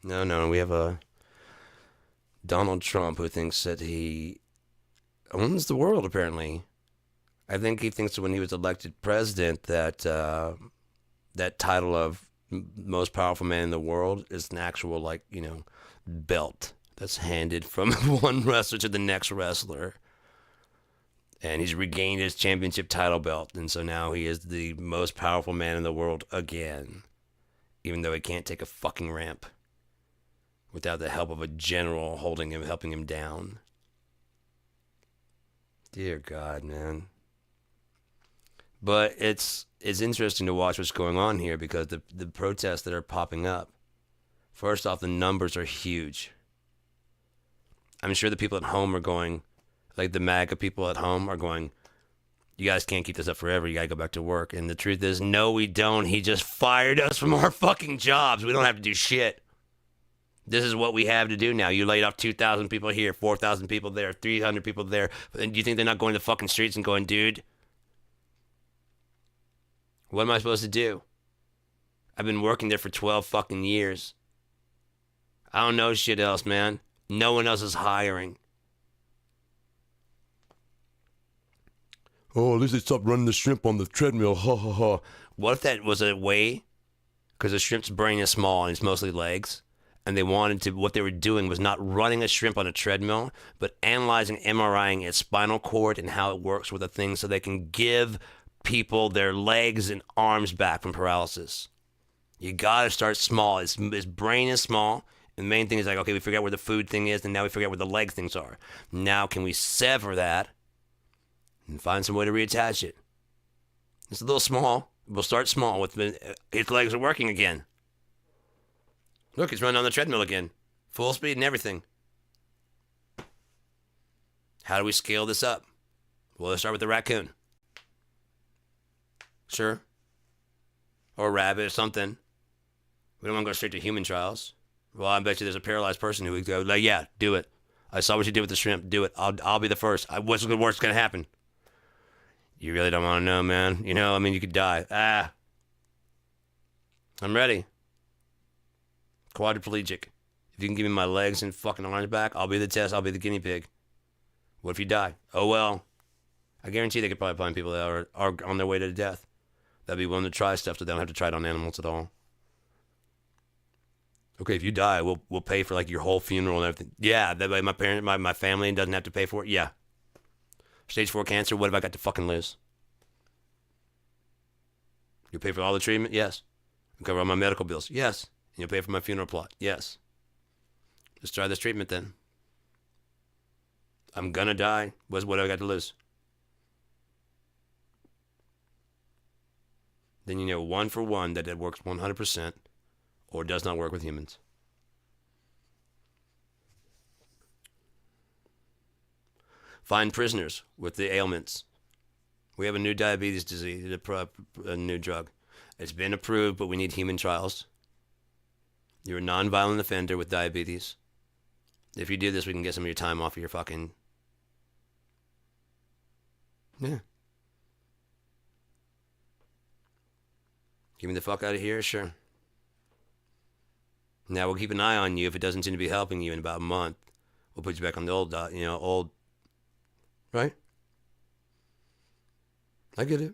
No, we have a Donald Trump who thinks that he owns the world, apparently. I think he thinks that when he was elected president that that title of most powerful man in the world is an actual, like, belt that's handed from one wrestler to the next wrestler. And he's regained his championship title belt, and so now he is the most powerful man in the world again, even though he can't take a fucking ramp without the help of a general holding him, helping him down. Dear God, man. But it's interesting to watch what's going on here, because the protests that are popping up, first off, the numbers are huge. I'm sure the people at home are going, like the MAGA people at home are going, you guys can't keep this up forever. You got to go back to work. And the truth is, no, we don't. He just fired us from our fucking jobs. We don't have to do shit. This is what we have to do now. You laid off 2,000 people here, 4,000 people there, 300 people there. And do you think they're not going to the fucking streets and going, dude, what am I supposed to do? I've been working there for 12 fucking years. I don't know shit else, man. No one else is hiring. Oh, at least they stopped running the shrimp on the treadmill. Ha ha ha. What if that was a way? Because a shrimp's brain is small and it's mostly legs. And they wanted to, what they were doing was not running a shrimp on a treadmill, but analyzing, MRIing its spinal cord and how it works with a thing so they can give people their legs and arms back from paralysis. You gotta start small. His brain is small. And the main thing is like, okay, we figure out where the food thing is, and now we figure out where the leg things are. Now can we sever that and find some way to reattach it? It's a little small. We'll start small. His legs are working again. Look, he's running on the treadmill again. Full speed and everything. How do we scale this up? Well, let's start with the raccoon. Sure. Or a rabbit or something. We don't want to go straight to human trials. Well, I bet you there's a paralyzed person who would go, like, yeah, do it. I saw what you did with the shrimp. Do it. I'll be the first. What's the worst going to happen? You really don't want to know, man. You could die. I'm ready. Quadriplegic. If you can give me my legs and fucking arms back, I'll be the test. I'll be the guinea pig. What if you die? Oh, well. I guarantee they could probably find people that are on their way to death that'd be willing to try stuff so they don't have to try it on animals at all. Okay, if you die, we'll pay for like your whole funeral and everything. Yeah, that way my family doesn't have to pay for it. Yeah. Stage 4 cancer, what have I got to fucking lose? You'll pay for all the treatment? Yes. You'll cover all my medical bills? Yes. And you'll pay for my funeral plot? Yes. Let's try this treatment then. I'm gonna die. What have I got to lose? Then 1 for 1 that it works 100%. Or does not work with humans. Find prisoners with the ailments. We have a new diabetes disease, a new drug. It's been approved, but we need human trials. You're a non-violent offender with diabetes. If you do this, we can get some of your time off of your fucking... Yeah. Get me the fuck out of here? Sure. Now we'll keep an eye on you. If it doesn't seem to be helping you in about a month, we'll put you back on the old, right? I get it.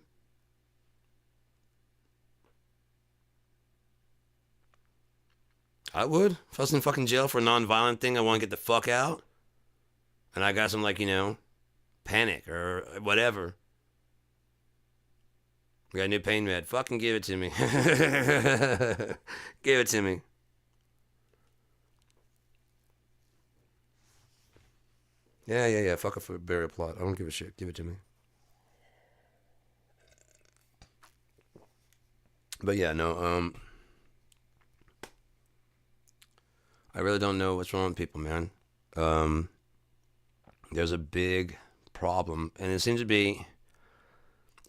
I would. If I was in fucking jail for a non-violent thing, I want to get the fuck out. And I got some panic or whatever. We got a new pain med. Fucking give it to me. Give it to me. Yeah. Fuck a burial plot. I don't give a shit. Give it to me. But yeah, no, I really don't know what's wrong with people, man. There's a big problem, and it seems to be...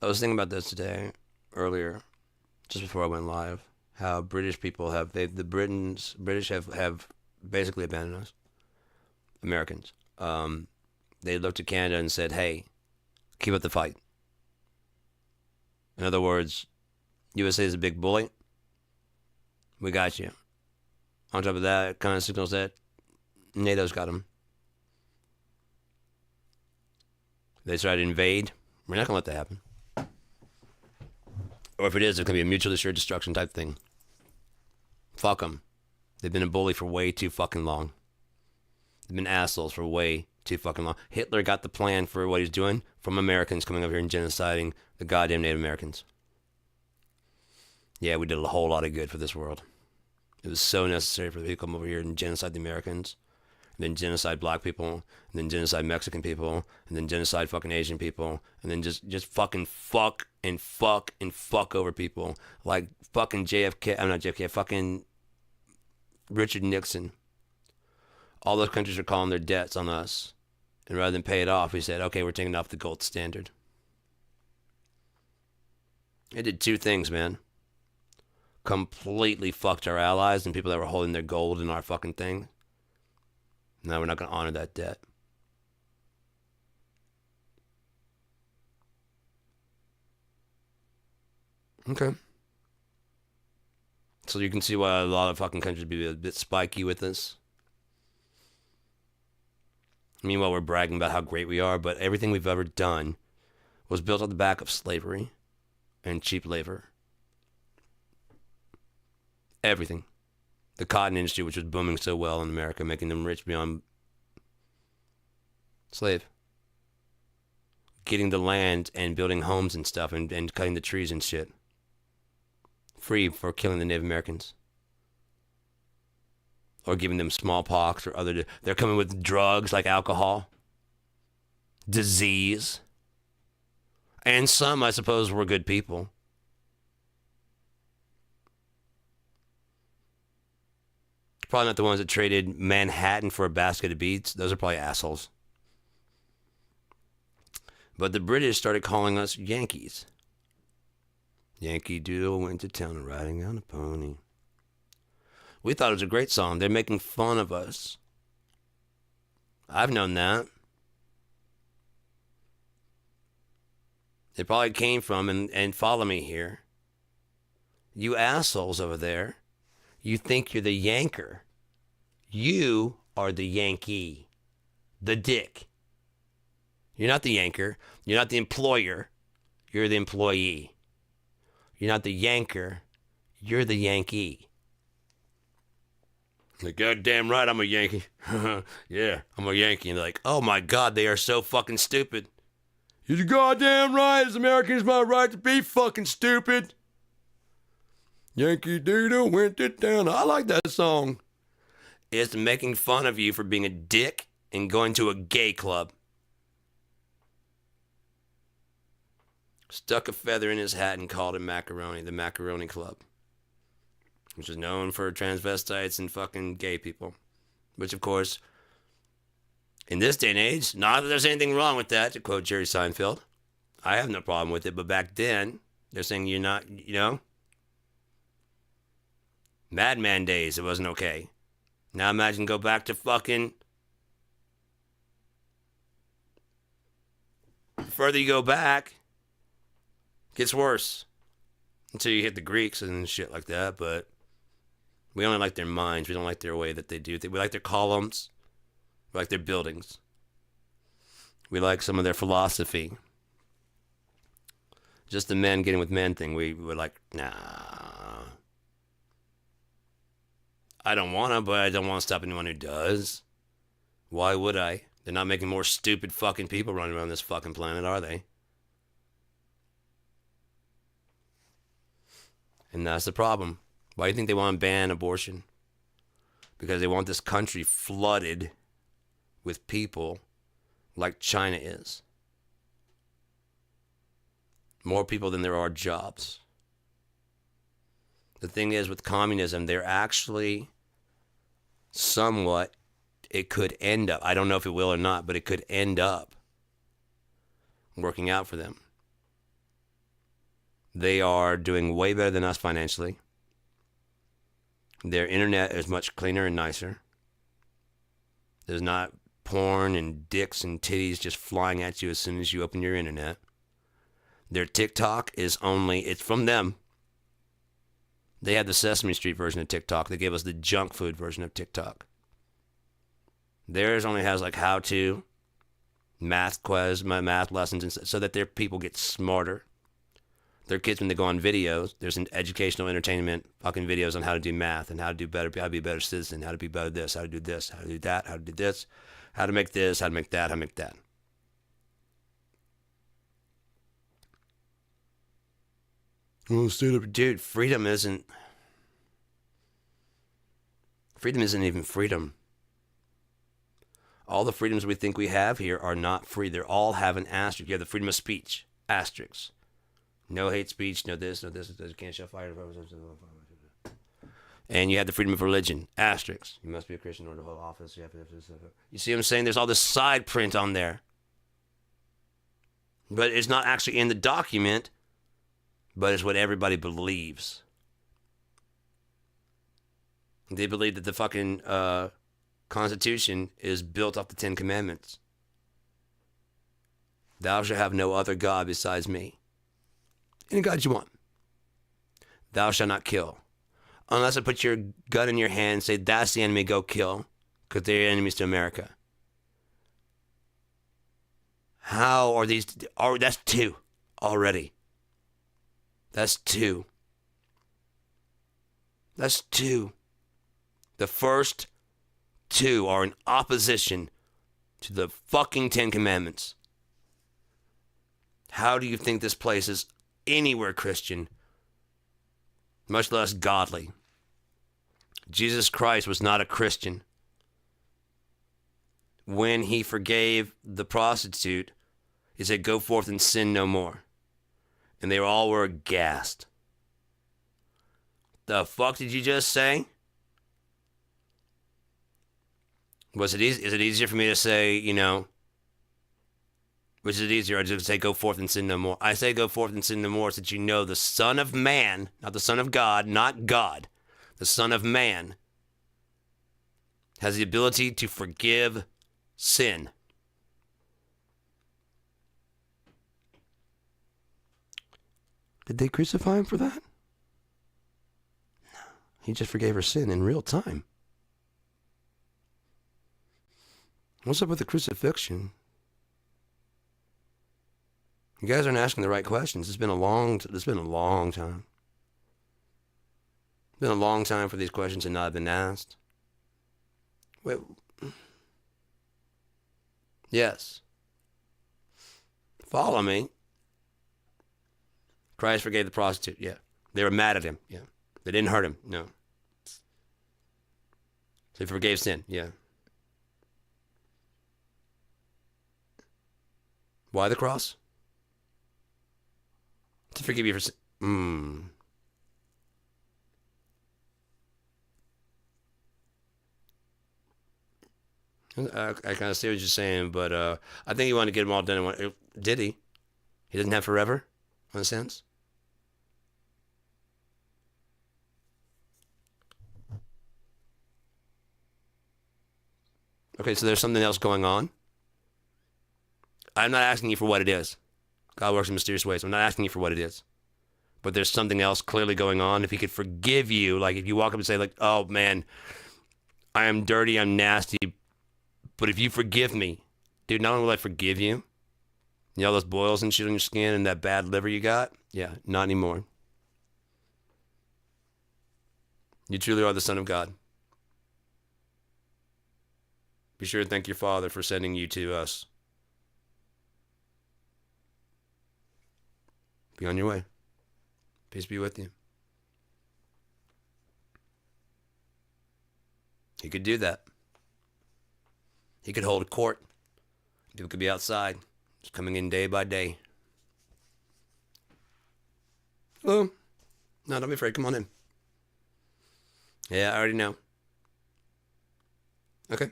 I was thinking about this today, earlier, just before I went live, how British people have... British have basically abandoned us. Americans. They looked at Canada and said, hey, keep up the fight. In other words, USA is a big bully. We got you. On top of that, it kind of signals that NATO's got them. They tried to invade. We're not going to let that happen. Or if it is, it's going to be a mutually assured destruction type thing. Fuck them. They've been a bully for way too fucking long. They've been assholes for way too fucking long. Hitler got the plan for what he's doing from Americans coming over here and genociding the goddamn Native Americans. Yeah, we did a whole lot of good for this world. It was so necessary for the people to come over here and genocide the Americans, and then genocide black people, and then genocide Mexican people, and then genocide fucking Asian people, and then just fucking fuck and fuck and fuck over people like fucking JFK. I'm not JFK. Fucking Richard Nixon. All those countries are calling their debts on us, and rather than pay it off, we said, okay, we're taking off the gold standard. It did two things, man. Completely fucked our allies and people that were holding their gold in our fucking thing. Now we're not going to honor that debt. Okay. So you can see why a lot of fucking countries be a bit spiky with this. Meanwhile, we're bragging about how great we are, but everything we've ever done was built on the back of slavery and cheap labor. Everything. The cotton industry, which was booming so well in America, making them rich beyond slave. Getting the land and building homes and stuff and cutting the trees and shit. Free for killing the Native Americans. Or giving them smallpox or other... They're coming with drugs like alcohol. Disease. And some, I suppose, were good people. Probably not the ones that traded Manhattan for a basket of beads. Those are probably assholes. But the British started calling us Yankees. Yankee Doodle went to town riding on a pony. We thought it was a great song. They're making fun of us. I've known that. They probably came from and follow me here. You assholes over there. You think you're the yanker. You are the Yankee. The dick. You're not the yanker. You're not the employer. You're the employee. You're not the yanker. You're the Yankee. Like, goddamn right, I'm a Yankee. Yeah, I'm a Yankee. And they're like, oh my God, they are so fucking stupid. You're goddamn right. As Americans, my right to be fucking stupid. Yankee Doodle went to town. I like that song. It's making fun of you for being a dick and going to a gay club. Stuck a feather in his hat and called it Macaroni, the Macaroni Club. Which is known for transvestites and fucking gay people. Which, of course, in this day and age, not that there's anything wrong with that, to quote Jerry Seinfeld. I have no problem with it, but back then, they're saying you're not, you know? Madman days, it wasn't okay. Now imagine go back to fucking... The further you go back, it gets worse. Until you hit the Greeks and shit like that, but... We only like their minds. We don't like their way that they do things. We like their columns. We like their buildings. We like some of their philosophy. Just the men getting with men thing. We were like, nah. I don't want to, but I don't want to stop anyone who does. Why would I? They're not making more stupid fucking people running around this fucking planet, are they? And that's the problem. Why do you think they want to ban abortion? Because they want this country flooded with people like China is. More people than there are jobs. The thing is, with communism, they're actually somewhat, it could end up, I don't know if it will or not, but it could end up working out for them. They are doing way better than us financially. Their internet is much cleaner and nicer. There's not porn and dicks and titties just flying at you as soon as you open your internet. Their TikTok is only, it's from them. They had the Sesame Street version of TikTok. They gave us the junk food version of TikTok. Theirs only has like how to, math quiz, my math lessons, and so that their people get smarter. Their kids, when they go on videos, there's an educational entertainment fucking videos on how to do math and how to do better, how to be a better citizen, how to be better this, how to do this, how to do that, how to do this, how to make this, how to make that, how to make that. Oh, dude, freedom isn't even freedom. All the freedoms we think we have here are not free. They all have an asterisk. You have the freedom of speech, asterisks. No hate speech, no this, you can't show fire. And you have the freedom of religion, asterisks. You must be a Christian in order to hold office. You see what I'm saying? There's all this side print on there. But it's not actually in the document, but it's what everybody believes. They believe that the fucking Constitution is built off the Ten Commandments. Thou shalt have no other God besides me. Any God you want. Thou shalt not kill. Unless I put your gun in your hand and say, that's the enemy, go kill. Because they're enemies to America. How are these? That's two already. That's two. That's two. The first two are in opposition to the fucking Ten Commandments. How do you think this place is anywhere Christian, much less godly? Jesus Christ was not a Christian. When he forgave the prostitute, he said, go forth and sin no more. And they all were aghast. The fuck did you just say? Is it easier for me to say, which is easier, I just say go forth and sin no more? I say go forth and sin no more so that you know the Son of Man, not the Son of God, not God, the Son of Man has the ability to forgive sin. Did they crucify him for that? No. He just forgave her sin in real time. What's up with the crucifixion? You guys aren't asking the right questions. It's been a long time. It's been a long time for these questions to not have been asked. Wait. Yes. Follow me. Christ forgave the prostitute. Yeah. They were mad at him. Yeah. They didn't hurt him. No. So he forgave sin. Yeah. Why the cross? To forgive you for sin. I kind of see what you're saying, but I think he wanted to get them all done in one. Did he? He doesn't have forever, in a sense? Okay, so there's something else going on. I'm not asking you for what it is. God works in mysterious ways. I'm not asking you for what it is. But there's something else clearly going on. If he could forgive you, like if you walk up and say, like, oh man, I am dirty, I'm nasty, but if you forgive me, dude, not only will I forgive you, you know those boils and shit on your skin and that bad liver you got? Yeah, not anymore. You truly are the Son of God. Be sure to thank your Father for sending you to us. Be on your way. Peace be with you. He could do that. He could hold a court. People could be outside, just coming in day by day. Hello? No, don't be afraid. Come on in. Yeah, I already know. Okay.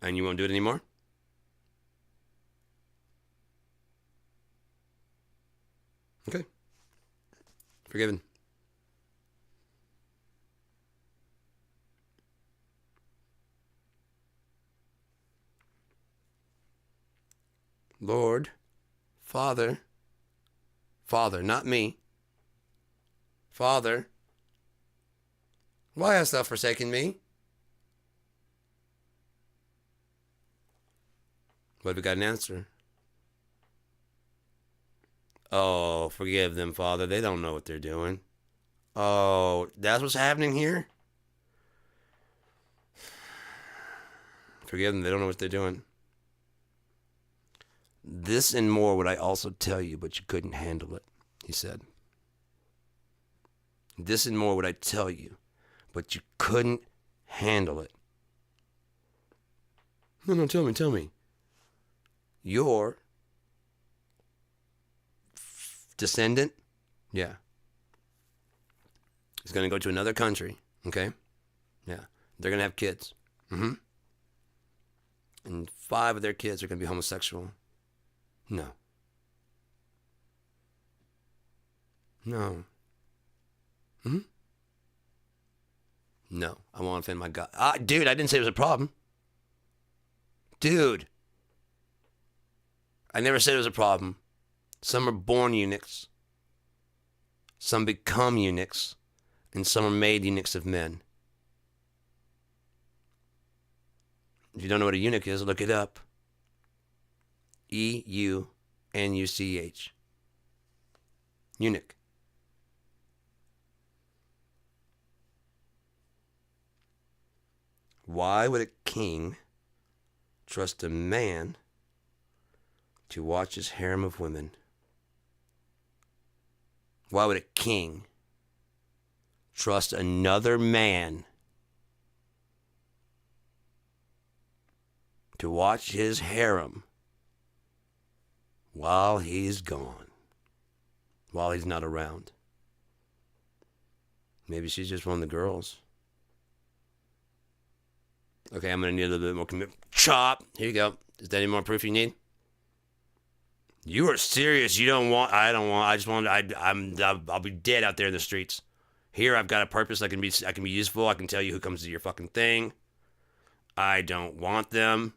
And you won't do it anymore? Okay. Forgiven. Lord, Father, not me. Father, why hast thou forsaken me? What have we got an answer? Oh, forgive them, Father. They don't know what they're doing. Oh, that's what's happening here? Forgive them. They don't know what they're doing. This and more would I also tell you, but you couldn't handle it, he said. This and more would I tell you, but you couldn't handle it. No, tell me. Your descendant, yeah, is going to go to another country, okay? Yeah, they're going to have kids. Mm-hmm. And 5 of their kids are going to be homosexual. No. Hmm? No, I won't offend my God. Dude, I didn't say it was a problem. Dude. I never said it was a problem. Some are born eunuchs. Some become eunuchs. And some are made eunuchs of men. If you don't know what a eunuch is, look it up. E-U-N-U-C-H. Eunuch. Why would a king trust a man to watch his harem of women? Why would a king trust another man to watch his harem while he's gone, while he's not around? Maybe she's just one of the girls. Okay, I'm going to need a little bit more commitment. Chop! Here you go. Is that any more proof you need? You are serious. You don't want... I don't want... I just want... I'll be dead out there in the streets. Here, I've got a purpose. I can be useful. I can tell you who comes to your fucking thing. I don't want them.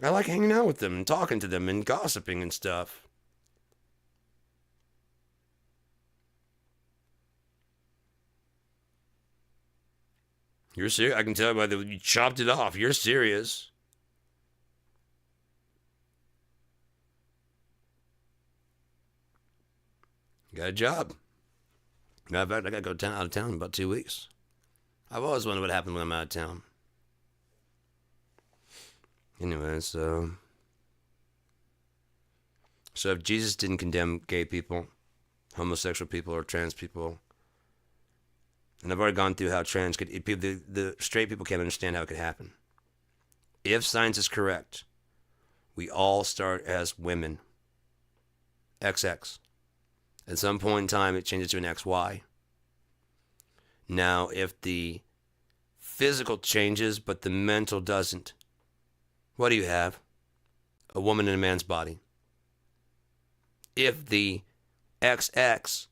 I like hanging out with them and talking to them and gossiping and stuff. You're serious? I can tell by the way you chopped it off. You're serious. You got a job. Matter of fact, I got to go out of town in about 2 weeks. I've always wondered what happened when I'm out of town. Anyway, so if Jesus didn't condemn gay people, homosexual people, or trans people, and I've already gone through how trans could... The straight people can't understand how it could happen. If science is correct, we all start as women. XX. At some point in time, it changes to an XY. Now, if the physical changes, but the mental doesn't, what do you have? A woman in a man's body. If the XX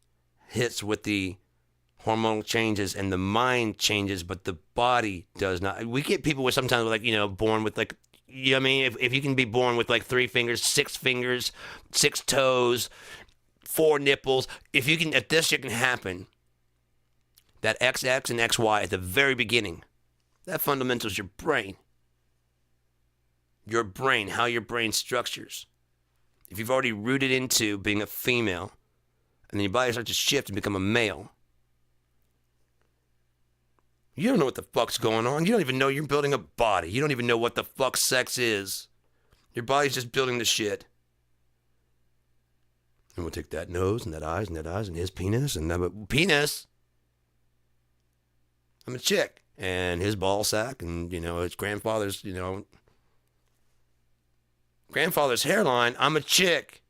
hits with the hormonal changes and the mind changes, but the body does not. We get people with sometimes like, born with like, you know what I mean? If you can be born with like 3 fingers, 6 fingers, 6 toes, 4 nipples, if this shit can happen, that XX and XY at the very beginning, that fundamental is your brain. Your brain, how your brain structures. If you've already rooted into being a female, and then your body starts to shift and become a male, you don't know what the fuck's going on. You don't even know you're building a body. You don't even know what the fuck sex is. Your body's just building the shit. And we'll take that nose and that eyes and his penis and that penis. I'm a chick. And his ball sack and, his grandfather's, grandfather's hairline. I'm a chick.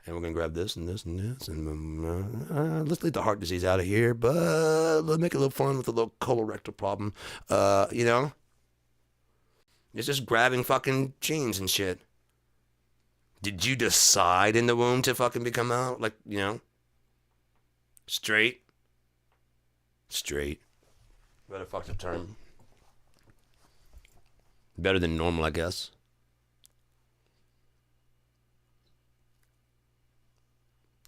And we're going to grab this and this and this. And let's leave the heart disease out of here. But let's make it a little fun with a little colorectal problem. It's just grabbing fucking genes and shit. Did you decide in the womb to fucking become out? Like, straight? Straight. What a fucked up term. Better than normal, I guess.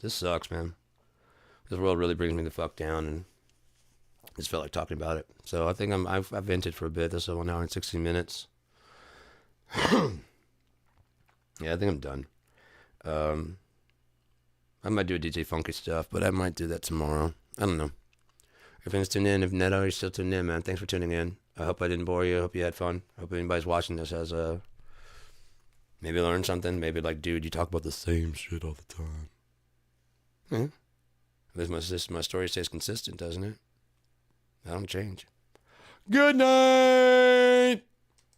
This sucks, man. This world really brings me the fuck down, and I just felt like talking about it. So I think I've vented for a bit. This is 1 hour and 16 minutes. Yeah, I think I'm done. I might do a DJ Funky stuff, but I might do that tomorrow. I don't know. If anyone's tuned in, if not already still tuned in, man, thanks for tuning in. I hope I didn't bore you. I hope you had fun. I hope anybody's watching this has maybe learned something. Maybe like, dude, you talk about the same shit all the time. Yeah. At least my story stays consistent, doesn't it? I don't change. Good night.